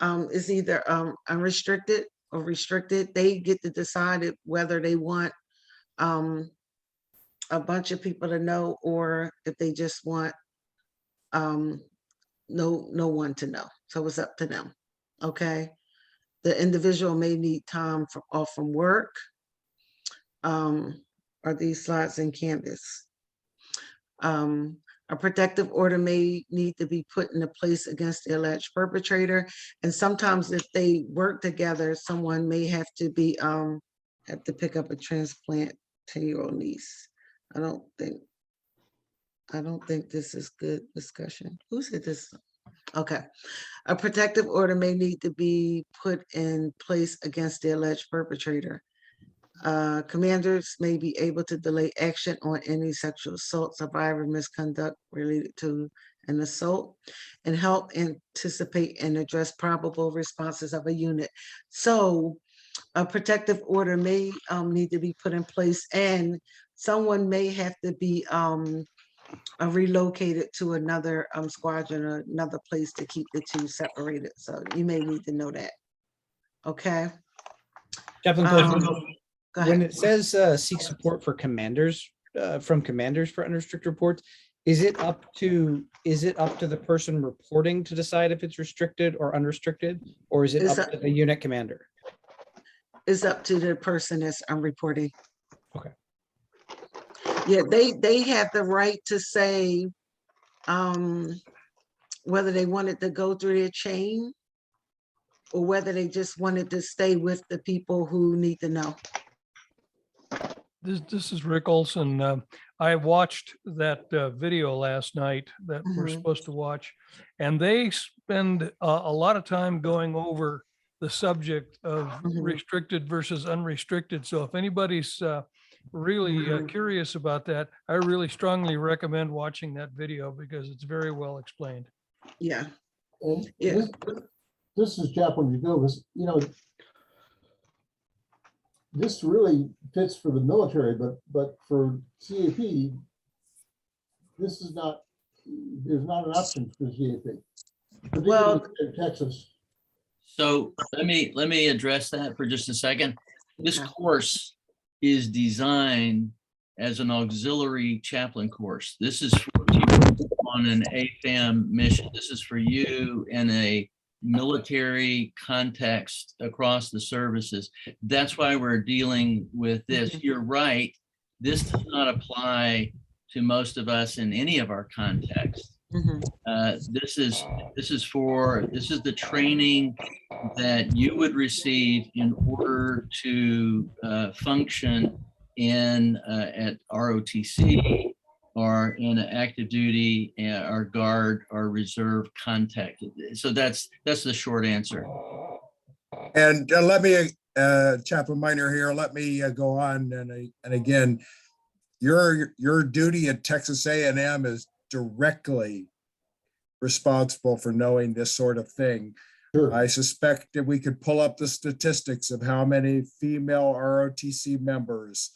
It's either unrestricted or restricted. They get to decide whether they want a bunch of people to know, or if they just want no one to know. So it's up to them. Okay. The individual may need time off from work. Are these slides in Canvas? A protective order may need to be put into place against the alleged perpetrator. And sometimes if they work together, someone may have to pick up a transplant 10-year-old niece. I don't think this is good discussion. Who said this? Okay. A protective order may need to be put in place against the alleged perpetrator. Commanders may be able to delay action on any sexual assault survivor misconduct related to an assault and help anticipate and address probable responses of a unit. So a protective order may need to be put in place, and someone may have to be relocated to another squadron or another place to keep the two separated. So you may need to know that. Okay. Chaplain, Go when ahead. it says seek support for commanders, from commanders for unrestricted reports, is it up to the person reporting to decide if it's restricted or unrestricted, or is it up to the unit commander? It's up to the person that's reporting. Okay. Yeah, they have the right to say whether they wanted to go through their chain or whether they just wanted to stay with the people who need to know. This is Rick Olson. I watched that video last night that we're Mhm. supposed to watch, and they spend a lot of time going over the subject of Mhm. restricted versus unrestricted. So if anybody's really curious about that, I really strongly recommend watching that video because it's very well explained. Yeah. And Yeah. this is Chaplain Jacobus, you know, this really fits for the military, but for CAP, this is not, there's not an option for CAP. Well, Particularly in Texas. So let me address that for just a second. This Okay. course is designed as an auxiliary chaplain course. This is for you on an AFAM mission. This is for you in a military context across the services. That's why we're dealing with this. You're right. This does not apply to most of us in any of our contexts. Mhm. This is the training that you would receive in order to function in at ROTC or in an active duty or guard or reserve contact. So that's the short answer. And let me, Chaplain Minor here, let me go on. And again, your duty at Texas A&M is directly responsible for knowing this sort of thing. Sure. I suspect that we could pull up the statistics of how many female ROTC members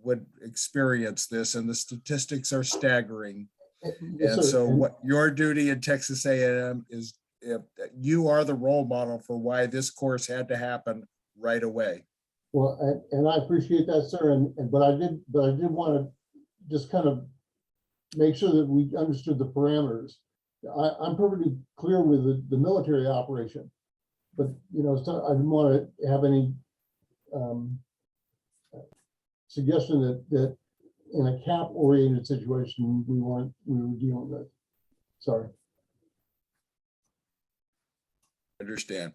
would experience this, and the statistics are staggering. Yes, And sir. so And- what your duty at Texas A&M is, if you are the role model for why this course had to happen right away. Well, and I appreciate that, sir. But I did want to just kind of make sure that we understood the parameters. I'm perfectly clear with the military operation, but you know, so I didn't want to have any suggestion that in a cap-oriented situation we were dealing with. Sorry. Understand.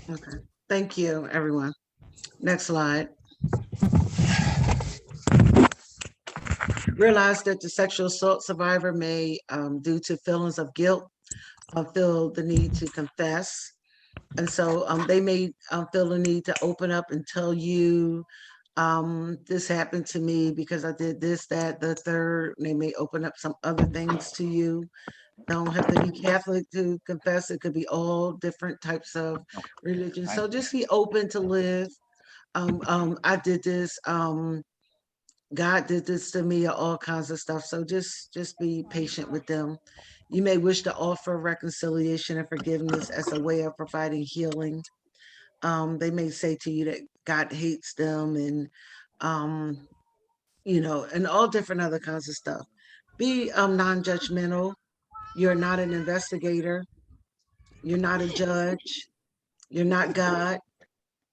Okay. Thank you, everyone. Next slide. Realize that the sexual assault survivor may, due to feelings of guilt, feel the need to confess. And so they may feel the need to open up and tell you, this happened to me because I did this, that, the third. They may open up some other things to you. Don't have to be Catholic to confess. It could be all different types of religions. So just be open to live. I did this. God did this to me, or all kinds of stuff. So just be patient with them. You may wish to offer reconciliation and forgiveness as a way of providing healing. They may say to you that God hates them and, and all different other kinds of stuff. Be non-judgmental. You're not an investigator. You're not a judge. You're not God.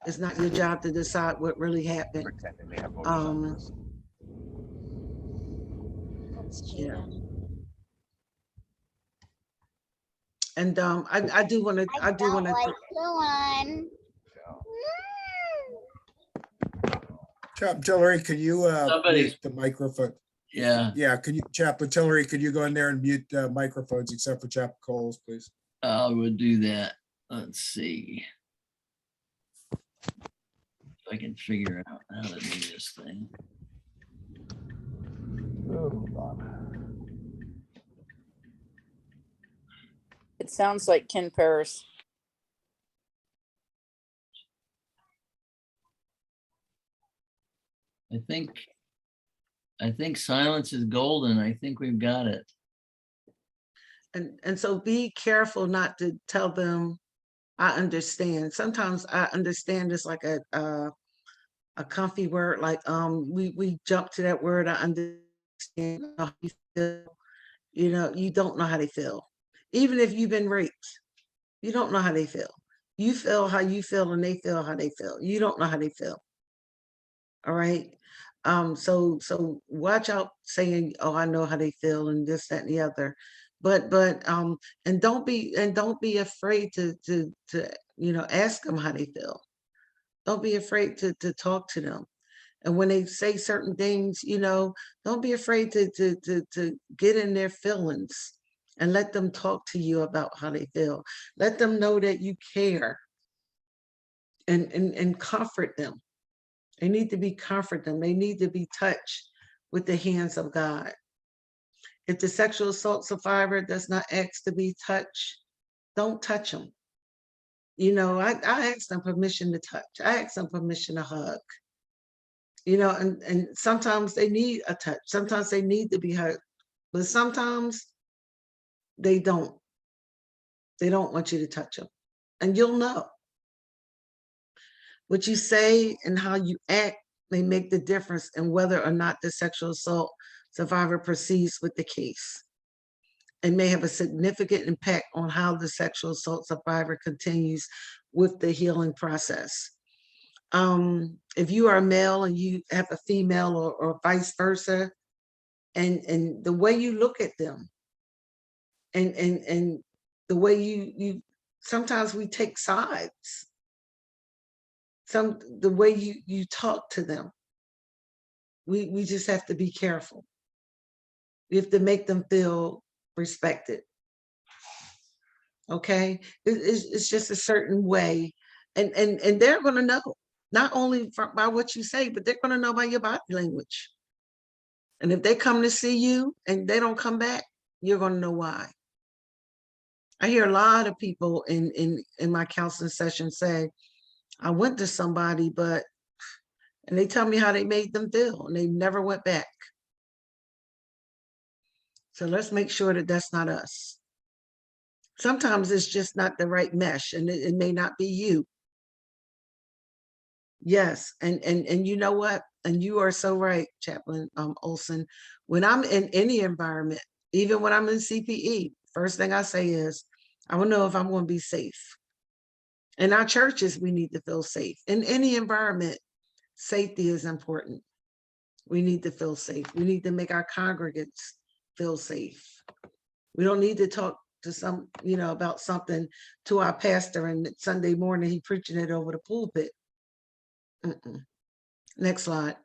It's not your job to decide what really happened. Yeah. And I do want to. Chaplain Tillery, could you Somebody's- mute the microphone? Yeah, Yeah, could you, Chaplain Tillery, could you go in there and mute microphones except for Chaplain Coles, please? I would do that. Let's see. If I can figure out how to do this thing. It sounds like Ken Paris. I think silence is golden. I think we've got it. And so be careful not to tell them, I understand. Sometimes I understand is like a comfy word, like we jump to that word, I understand how you feel. You don't know how they feel. Even if you've been raped, you don't know how they feel. You feel how you feel and they feel how they feel. You don't know how they feel. All right. So watch out saying, oh, I know how they feel and this, that, and the other. But and don't be afraid to ask them how they feel. Don't be afraid to talk to them. And when they say certain things, don't be afraid to get in their feelings and let them talk to you about how they feel. Let them know that you care and comfort them. They need to be comforted. They need to be touched with the hands of God. If the sexual assault survivor does not ask to be touched, don't touch them. I ask them permission to touch. I ask them permission to hug. And sometimes they need a touch. Sometimes they need to be hugged. But sometimes they don't. They don't want you to touch them. And you'll know. What you say and how you act may make the difference in whether or not the sexual assault survivor proceeds with the case. It may have a significant impact on how the sexual assault survivor continues with the healing process. If you are a male and you have a female or vice versa, and the way you look at them and the way you sometimes we take sides. The way you talk to them, we just have to be careful. We have to make them feel respected. Okay, it's just a certain way, and they're going to know not only by what you say, but they're going to know by your body language. And if they come to see you and they don't come back, you're going to know why. I hear a lot of people in my counseling session say, I went to somebody, and they tell me how they made them feel and they never went back. So let's make sure that that's not us. Sometimes it's just not the right mesh and it may not be you. Yes, and you know what? And you are so right, Chaplain Olson. When I'm in any environment, even when I'm in CPE, first thing I say is, I want to know if I'm going to be safe. In our churches, we need to feel safe. In any environment, safety is important. We need to feel safe. We need to make our congregants feel safe. We don't need to talk to about something to our pastor and Sunday morning he preaching it over the pulpit. Next slide.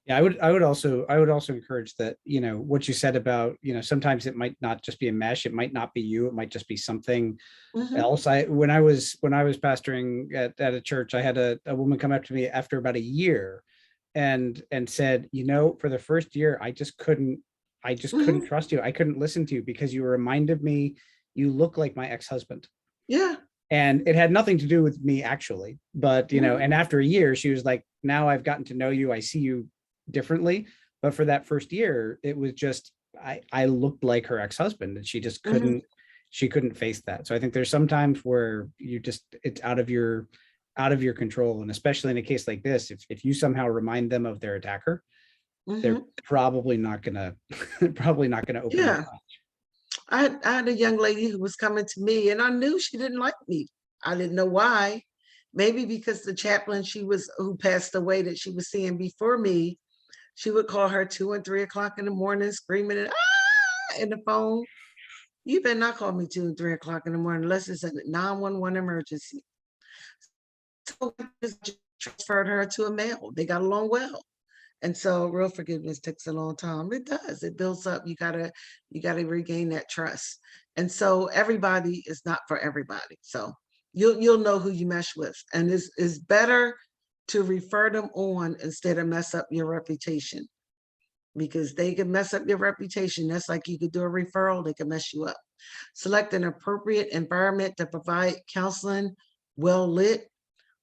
Yeah, I would also encourage that, what you said about, sometimes it might not just be a mesh, it might not be you, it might just be something else. When I was pastoring at a church, I had a woman come up to me after about a year and said, for the first year, I just couldn't trust you. I couldn't listen to you because you reminded me, you look like my ex-husband. Yeah. And it had nothing to do with me actually, but and after a year, she was like, now I've gotten to know you, I see you differently. But for that first year, it was just, I looked like her ex-husband and she just couldn't, she couldn't face that. So I think there's some times where it's out of your out of your control. And especially in a case like this, if you somehow remind them of their attacker, they're probably not gonna probably not gonna open Yeah. their mouth. I had a young lady who was coming to me and I knew she didn't like me. I didn't know why. Maybe because the chaplain who passed away that she was seeing before me, she would call her 2 and 3 o'clock in the morning screaming and in the phone. You better not call me 2 and 3 o'clock in the morning unless it's a 911 emergency. So I just transferred her to a male. They got along well. And so real forgiveness takes a long time. It does. It builds up. You gotta regain that trust. And so everybody is not for everybody. So you'll know who you mesh with. And it's better to refer them on instead of mess up your reputation. Because they can mess up your reputation. That's like you could do a referral, they can mess you up. Select an appropriate environment to provide counseling, well lit,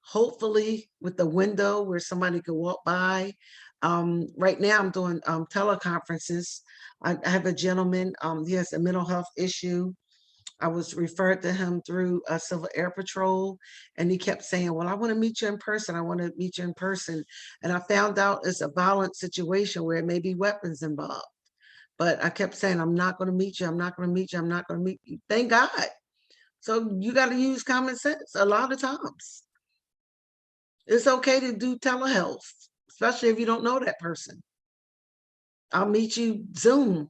hopefully with a window where somebody could walk by. Right now I'm doing teleconferences. I have a gentleman, he has a mental health issue. I was referred to him through a Civil Air Patrol, and he kept saying, well, I want to meet you in person. I want to meet you in person. And I found out it's a violent situation where it may be weapons involved. But I kept saying, I'm not going to meet you. I'm not going to meet you. I'm not going to meet you. Thank God. So you got to use common sense a lot of times. It's okay to do telehealth, especially if you don't know that person. I'll meet you Zoom.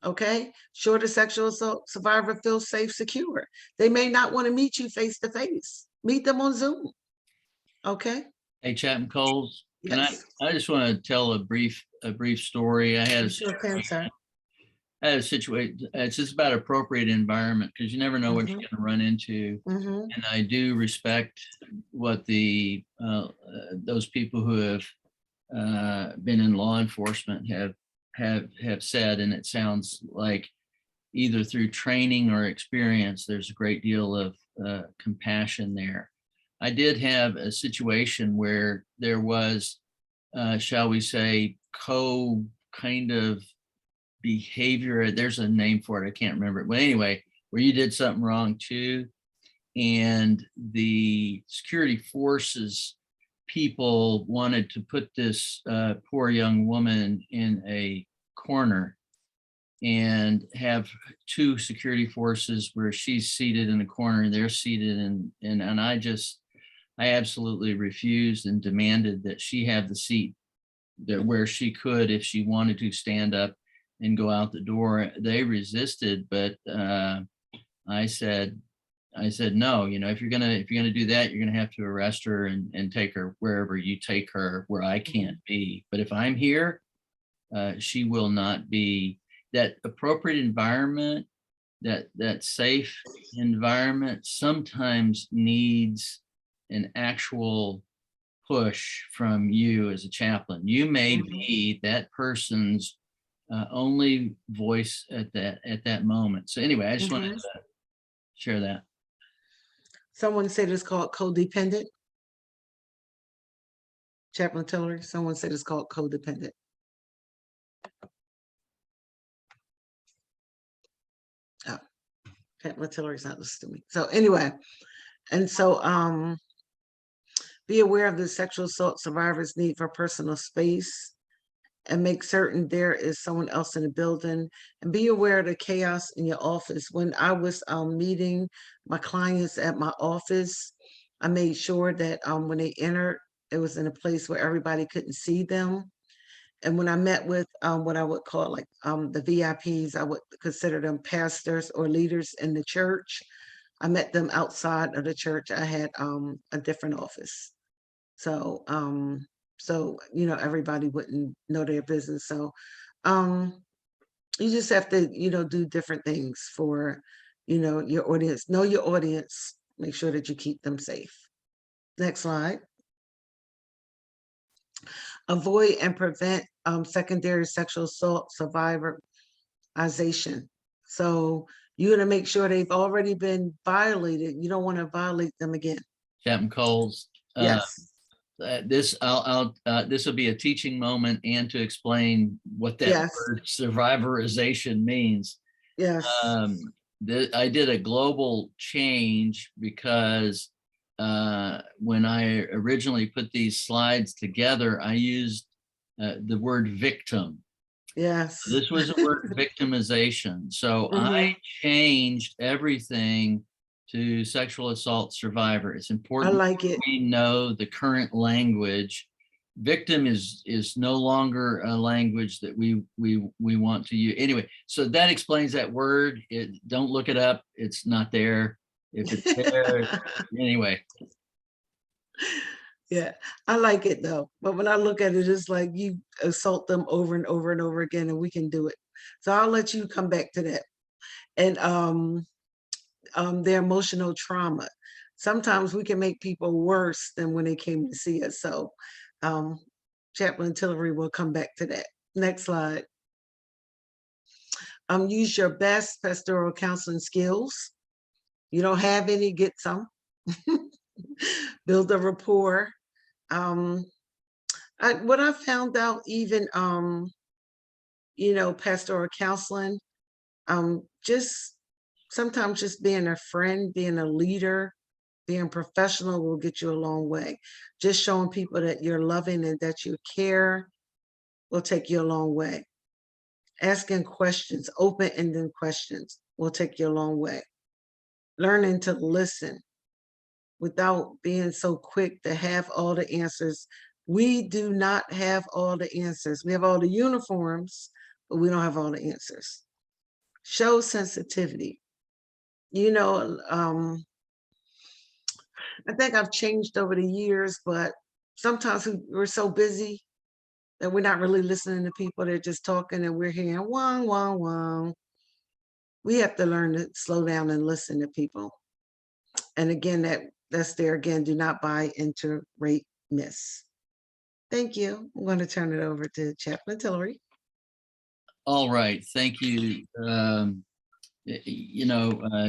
Okay, sure, the sexual assault survivor feels safe, secure. They may not want to meet you face to face. Meet them on Zoom. Okay. Hey, Chaplain Coles, Yes. I just want to tell a brief story. I had a Sure can, sir. situation. It's just about appropriate environment because you never know what you're going to run into. And I do respect what those people who have been in law enforcement have said, and it sounds like either through training or experience, there's a great deal of compassion there. I did have a situation where there was, shall we say, kind of behavior. There's a name for it. I can't remember it. But anyway, where you did something wrong too. And the security forces people wanted to put this poor young woman in a corner and have two security forces where she's seated in a corner and they're seated and I absolutely refused and demanded that she have the seat where she could, if she wanted to, stand up and go out the door. They resisted, but I said no, if you're gonna do that, you're gonna have to arrest her and take her wherever you take her, where I can't be. But if I'm here, she will not be. That appropriate environment, that safe environment sometimes needs an actual push from you as a chaplain. You may be that person's only voice at that moment. So anyway, I just wanted to share that. Someone said it's called codependent. Chaplain Tillery, someone said it's called codependent. Oh, Chaplain Tillery's not listening to me. So anyway, and so be aware of the sexual assault survivor's need for personal space and make certain there is someone else in the building, and be aware of the chaos in your office. When I was meeting my clients at my office, I made sure that when they entered, it was in a place where everybody couldn't see them. And when I met with what I would call like the VIPs, I would consider them pastors or leaders in the church. I met them outside of the church. I had a different office. So everybody wouldn't know their business. So you just have to do different things for your audience. Know your audience, make sure that you keep them safe. Next slide. Avoid and prevent secondary sexual assault survivorization. So you're going to make sure they've already been violated. You don't want to violate them again. Chaplain Coles. Yes. This will be a teaching moment and to explain what that word survivorization means. Yes. I did a global change because when I originally put these slides together, I used the word victim. Yes. This was a word victimization. So Mhm. I changed everything to sexual assault survivor. It's I important like it. we know the current language. Victim is no longer a language that we want to use. Anyway, so that explains that word. Don't look it up. It's not there. If it's there, anyway. Yeah, I like it though. But when I look at it, it's like you assault them over and over and over again, and we can do it. So I'll let you come back to that. And their emotional trauma. Sometimes we can make people worse than when they came to see us. So Chaplain Tillery will come back to that. Next slide. Use your best pastoral counseling skills. You don't have any, get some. Build a rapport. What I found out, even pastoral counseling, just sometimes just being a friend, being a leader, being professional will get you a long way. Just showing people that you're loving and that you care will take you a long way. Asking questions, open-ended questions will take you a long way. Learning to listen without being so quick to have all the answers. We do not have all the answers. We have all the uniforms, but we don't have all the answers. Show sensitivity. I think I've changed over the years, but sometimes we're so busy that we're not really listening to people. They're just talking and we're hearing wong, wong, wong. We have to learn to slow down and listen to people. And again, that's there again, do not buy into rape myths. Thank you. I'm going to turn it over to Chaplain Tillery. All right, thank you.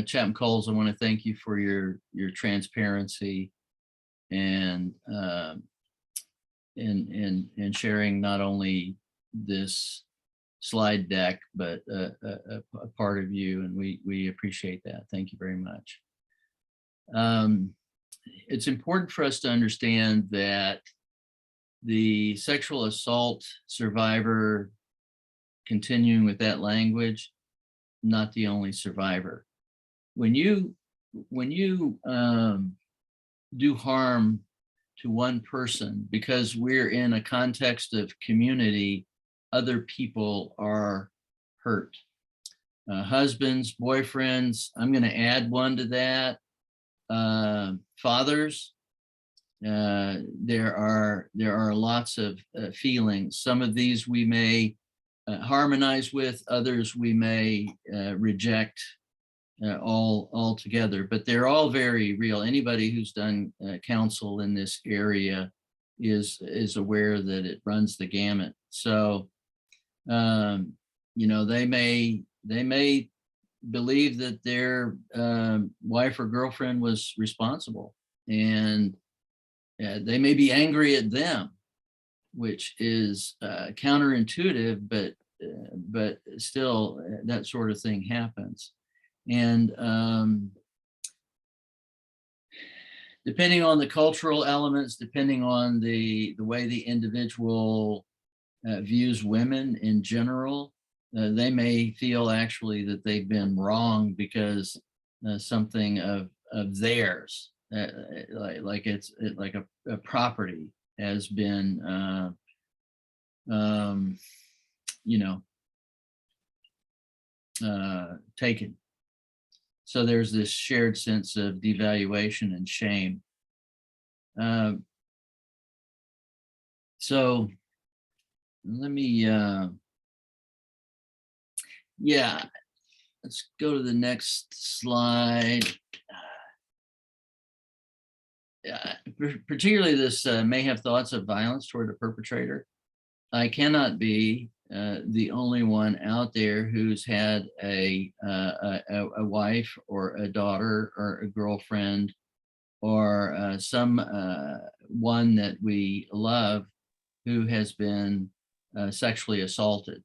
Chaplain Coles, I want to thank you for your transparency and sharing not only this slide deck, but a part of you, and we appreciate that. Thank you very much. It's important for us to understand that the sexual assault survivor, continuing with that language, not the only survivor. When you do harm to one person, because we're in a context of community, other people are hurt. Husbands, boyfriends, I'm going to add one to that. Fathers, there are lots of feelings. Some of these we may harmonize with, others we may reject all together, but they're all very real. Anybody who's done counsel in this area is aware that it runs the gamut. So they may believe that their wife or girlfriend was responsible, and they may be angry at them, which is counterintuitive, but still that sort of thing happens. And depending on the cultural elements, depending on the way the individual views women in general, they may feel actually that they've been wrong because something of theirs, like it's like a property, has been taken. So there's this shared sense of devaluation and shame. So let me, let's go to the next slide. Particularly this may have thoughts of violence toward a perpetrator. I cannot be the only one out there who's had a wife or a daughter or a girlfriend or one that we love who has been sexually assaulted.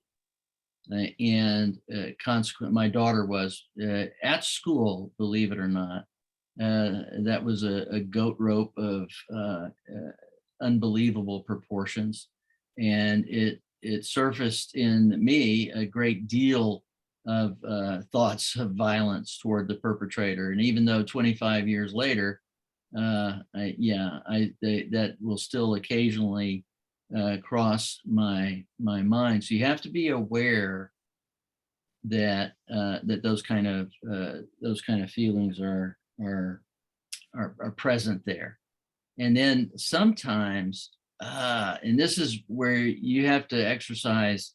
And consequently, my daughter was at school, believe it or not, That was a goat rope of unbelievable proportions, and it surfaced in me a great deal of thoughts of violence toward the perpetrator. And even though 25 years later, that will still occasionally cross my mind. So you have to be aware that that those kind of feelings are present there. And then sometimes, and this is where you have to exercise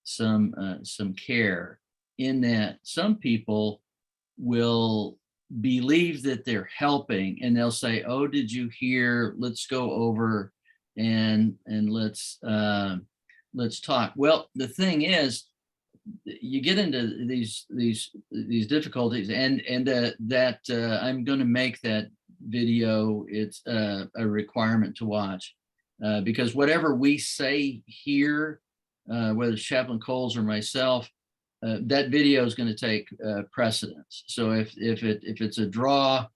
some care, in that some people will believe that they're helping, and they'll say, "Oh, did you hear? Let's go over and let's talk." Well, the thing is, you get into these difficulties, and that I'm going to make that video, it's a requirement to watch, because whatever we say here, whether it's Chaplain Coles or myself, that video is going to take precedence. So if it's a draw,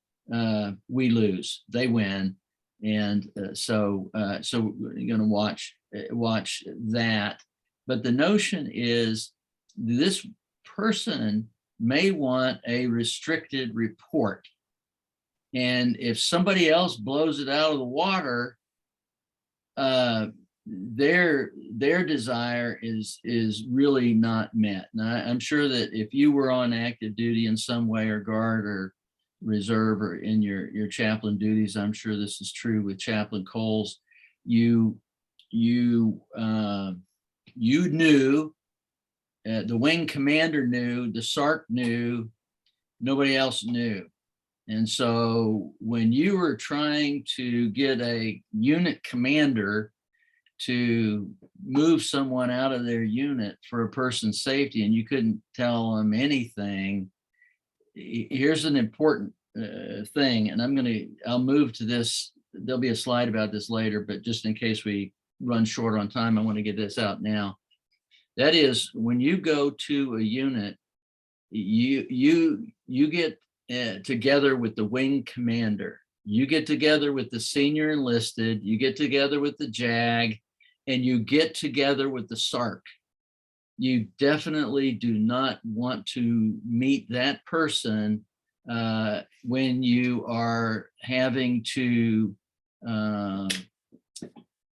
we lose, they win. And so we're going to watch that. But the notion is, this person may want a restricted report. And if somebody else blows it out of the water, their desire is really not met. Now, I'm sure that if you were on active duty in some way, or guard or reserve, or in your chaplain duties, I'm sure this is true with Chaplain Coles, you knew, the wing commander knew, the SARC knew, nobody else knew. And so when you were trying to get a unit commander to move someone out of their unit for a person's safety, and you couldn't tell them anything, here's an important thing. And I'll move to this. There'll be a slide about this later, but just in case we run short on time, I want to get this out now. That is, when you go to a unit, you get together with the wing commander, you get together with the senior enlisted, you get together with the JAG, and you get together with the SARC. You definitely do not want to meet that person when you are having to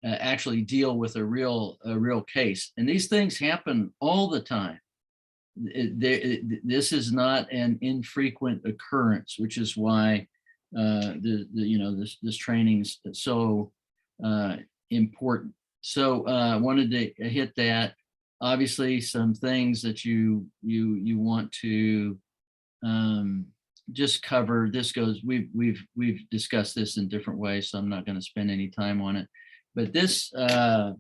actually deal with a real case. And these things happen all the time. This is not an infrequent occurrence, which is why this training is so important. So I wanted to hit that. Obviously, some things that you want to just cover. This goes. We've discussed this in different ways, so I'm not going to spend any time on it. But this, I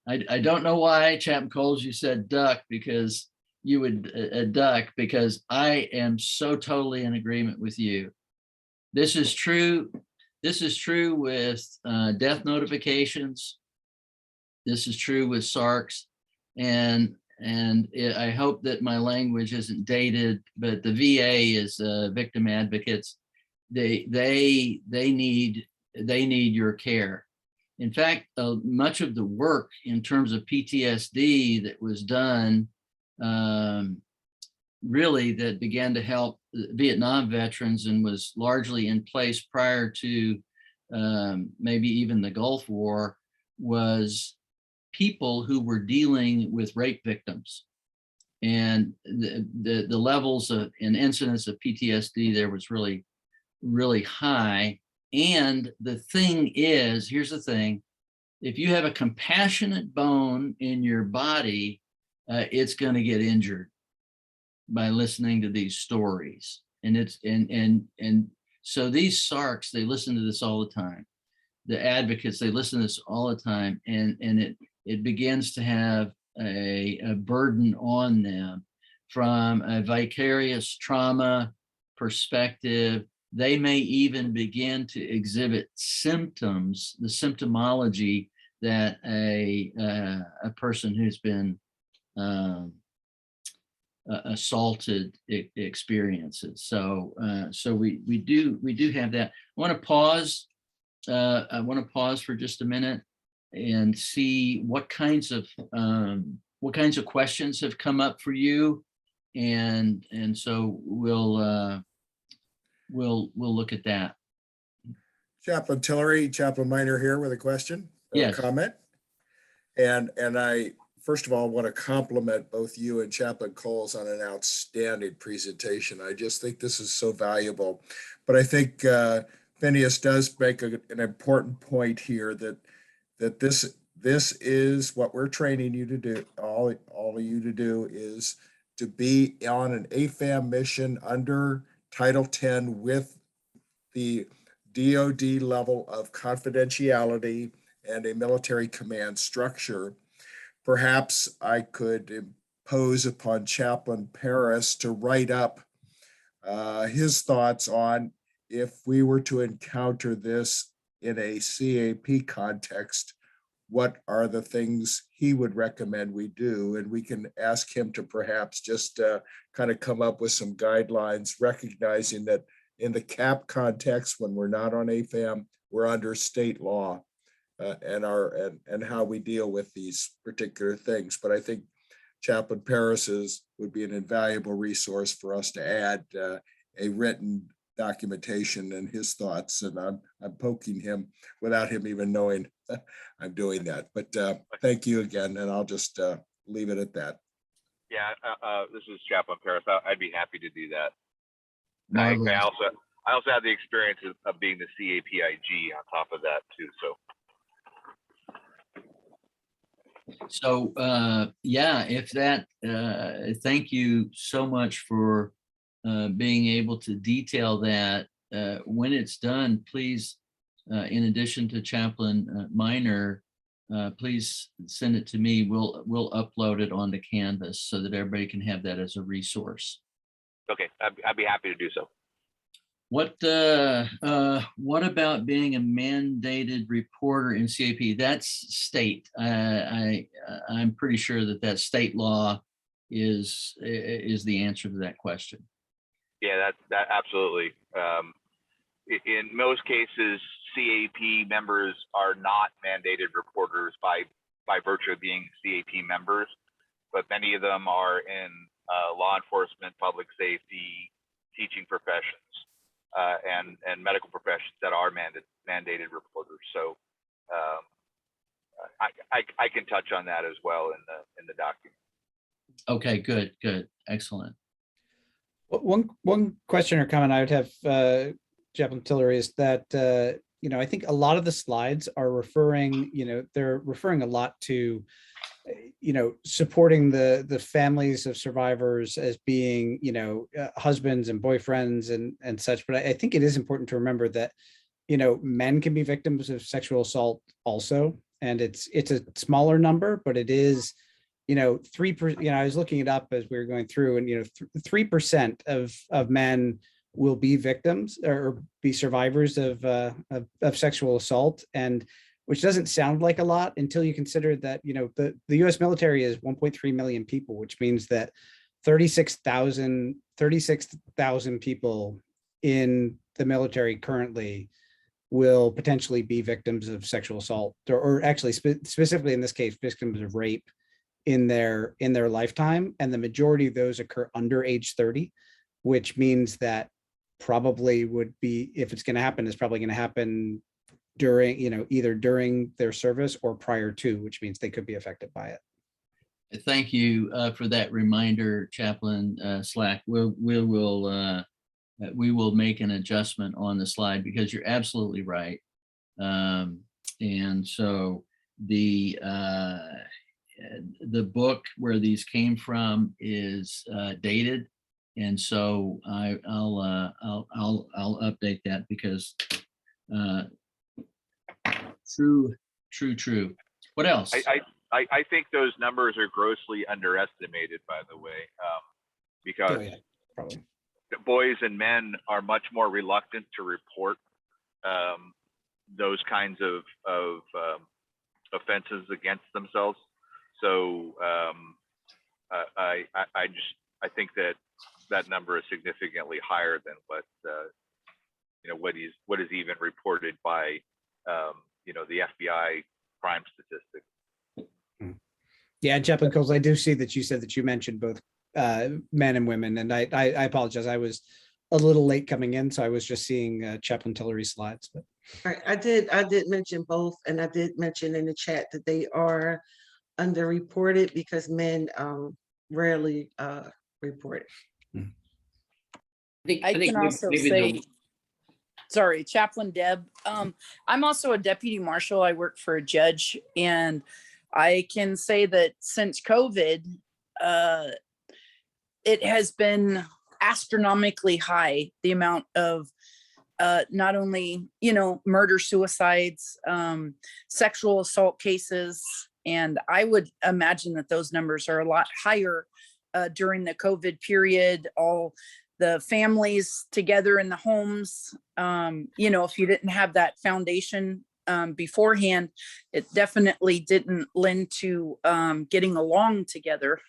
don't know why, Chaplain Coles, you said duck, because you would duck, because I am so totally in agreement with you. This is true. This is true with death notifications. This is true with SARCs, and I hope that my language isn't dated, but the VA is victim advocates. They need your care. In fact, much of the work in terms of PTSD that was done, really, that began to help Vietnam veterans and was largely in place prior to maybe even the Gulf War, was people who were dealing with rape victims. And the levels of and incidence of PTSD there was really, really high. And the thing is, here's the thing, if you have a compassionate bone in your body, it's going to get injured by listening to these stories. And so these SARCs, they listen to this all the time. The advocates, they listen to this all the time, and it begins to have a burden on them from a vicarious trauma perspective. They may even begin to exhibit symptoms, the symptomology that a person who's been assaulted experiences. So we do have that. I want to pause. I want to pause for just a minute and see what kinds of questions have come up for you, and so we'll look at that. Chaplain Tillery, Chaplain Minor here with a question or Yes. a comment. And I, first of all, want to compliment both you and Chaplain Coles on an outstanding presentation. I just think this is so valuable. But I think Phineas does make an important point here that this is what we're training you to do. All of you to do is to be on an AFAM mission under Title 10 with the DoD level of confidentiality and a military command structure. Perhaps I could impose upon Chaplain Paris to write up his thoughts on if we were to encounter this in a CAP context, what are the things he would recommend we do? And we can ask him to perhaps just kind of come up with some guidelines, recognizing that in the CAP context, when we're not on AFAM, we're under state law and how we deal with these particular things. But I think Chaplain Paris's would be an invaluable resource for us to add a written documentation and his thoughts. And I'm poking him without him even knowing I'm doing that. But thank you again, and I'll just leave it at that. Yeah, this is Chaplain Paris. I'd be happy to do that. I Marvelous. also have the experience of being the CAPIG on top of that too. So yeah, if that, thank you so much for being able to detail that. When it's done, please, in addition to Chaplain Minor, please send it to me. We'll upload it onto Canvas so that everybody can have that as a resource. Okay, I'd be happy to do so. What about being a mandated reporter in CAP? That's state. I'm pretty sure that state law is the answer to that question. Yeah, that absolutely. In most cases, CAP members are not mandated reporters by virtue of being CAP members, but many of them are in law enforcement, public safety, teaching professions, and medical professions that are mandated reporters. So I can touch on that as well in the document. Okay, good, excellent. One question or comment I would have, Chaplain Tillery, is that I think a lot of the slides are referring, they're referring a lot to, supporting the families of survivors as being, husbands and boyfriends and such. But I think it is important to remember that, men can be victims of sexual assault also, and it's a smaller number, but it is. 3%, I was looking it up as we were going through, and 3% of men will be victims or be survivors of sexual assault, and which doesn't sound like a lot until you consider that the U.S. military is 1.3 million people, which means that 36,000 people in the military currently will potentially be victims of sexual assault, or actually specifically in this case, victims of rape in their lifetime, and the majority of those occur under age 30, which means that probably would be, if it's going to happen, it's probably going to happen during, either during their service or prior to, which means they could be affected by it. Thank you for that reminder, Chaplain Slack. We will make an adjustment on the slide because you're absolutely right. And so the book where these came from is dated, and so I'll update that because true. What else? I think those numbers are grossly underestimated, by the way, because probably boys and men are much more reluctant to report those kinds of offenses against themselves. So I think that that number is significantly higher than what what is even reported by the FBI crime statistics. Yeah, and Chaplain Coles, I do see that you said that you mentioned both men and women, and I apologize. I was a little late coming in, so I was just seeing Chaplain Tillery's slides. But Right, I did mention both, and I did mention in the chat that they are underreported because men rarely report it. I can also say, sorry, Chaplain Deb. I'm also a deputy marshal. I work for a judge, and I can say that since COVID, it has been astronomically high, the amount of not only, murder, suicides, sexual assault cases. And I would imagine that those numbers are a lot higher during the COVID period, all the families together in the homes. If you didn't have that foundation beforehand, it definitely didn't lend to getting along together.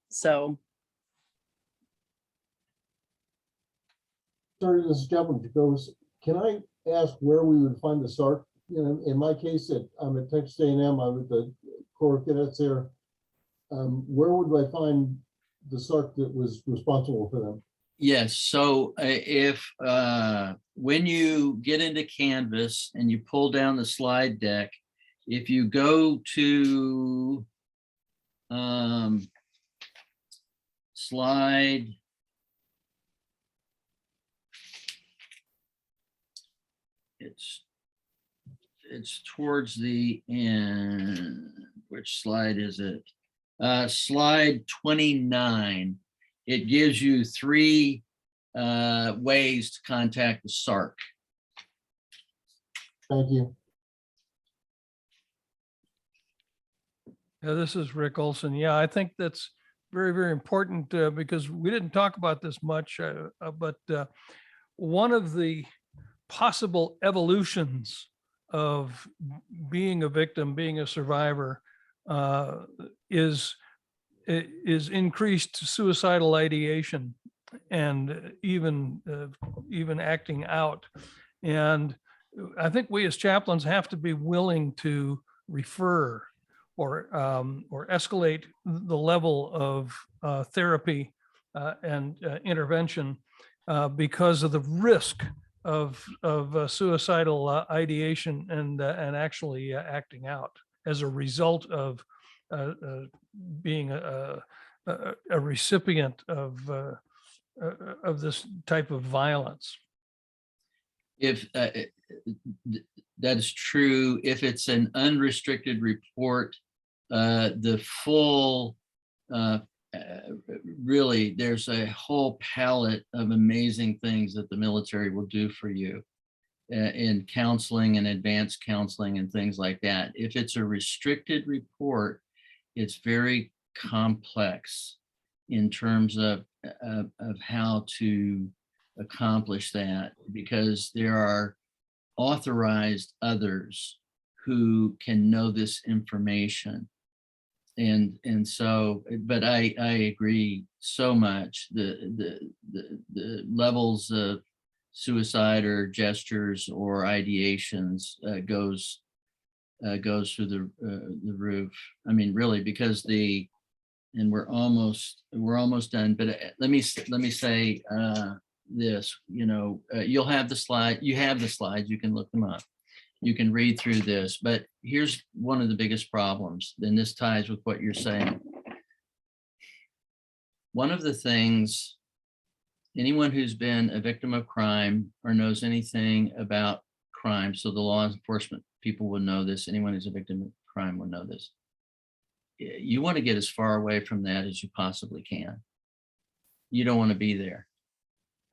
So. Sorry, this is Chaplain Jacobs. Can I ask where we would find the SARC? In my case, I'm at Texas A&M. I'm at the Corps of Cadets there. Where would I find the SARC that was responsible for them? Yes, so if when you get into Canvas and you pull down the slide deck, if you go to slide it's towards the end. Which slide is it? Slide 29. It gives you 3 ways to contact the SARC. Thank you. Yeah, this is Rick Olson. Yeah, I think that's very, very important because we didn't talk about this much, but one of the possible evolutions of being a victim, being a survivor, is increased suicidal ideation and even acting out. And I think we as chaplains have to be willing to refer or escalate the level of therapy and intervention because of the risk of suicidal ideation and actually acting out as a result of being a recipient of this type of violence. If that's true, if it's an unrestricted report, the full, really, there's a whole palette of amazing things that the military will do for you in counseling and advanced counseling and things like that. If it's a restricted report, it's very complex in terms of how to accomplish that, because there are authorized others who can know this information. And so, but I agree so much. The levels of suicide or gestures or ideations goes through the roof. I mean, really, because and we're almost done. But let me say this. You'll have the slide. You have the slides. You can look them up. You can read through this. But here's one of the biggest problems. And this ties with what you're saying. One of the things, anyone who's been a victim of crime or knows anything about crime, so the law enforcement people will know this, anyone who's a victim of crime will know this. You want to get as far away from that as you possibly can. You don't want to be there.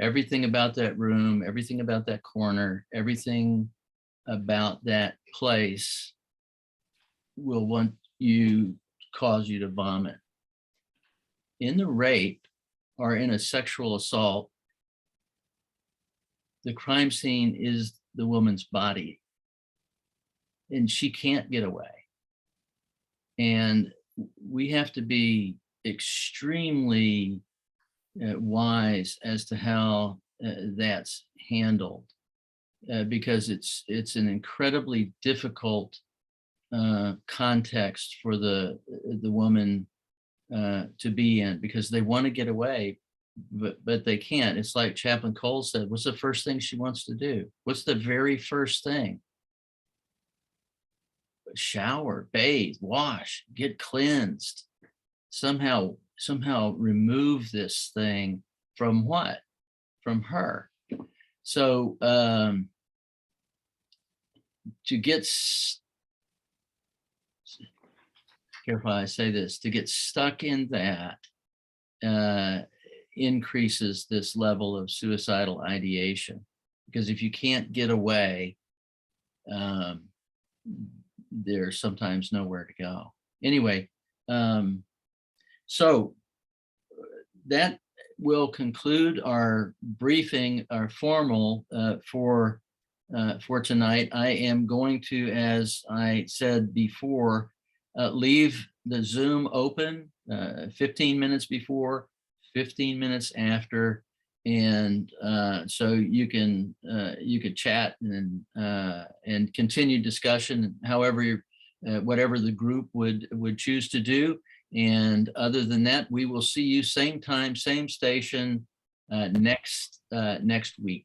Everything about that room, everything about that corner, everything about that place will cause you to vomit. In the rape or in a sexual assault, the crime scene is the woman's body, and she can't get away. And we have to be extremely wise as to how that's handled, because it's an incredibly difficult context for the woman to be in, because they want to get away, but they can't. It's like Chaplain Cole said, what's the first thing she wants to do? What's the very first thing? Shower, bathe, wash, get cleansed, somehow remove this thing from what? From her. So to get careful how I say this, to get stuck in that increases this level of suicidal ideation, because if you can't get away, there's sometimes nowhere to go. Anyway, so that will conclude our briefing, our formal for tonight. I am going to, as I said before, leave the Zoom open 15 minutes before, 15 minutes after, and so you can chat and continue discussion, however whatever the group would choose to do. And other than that, we will see you same time, same station next week.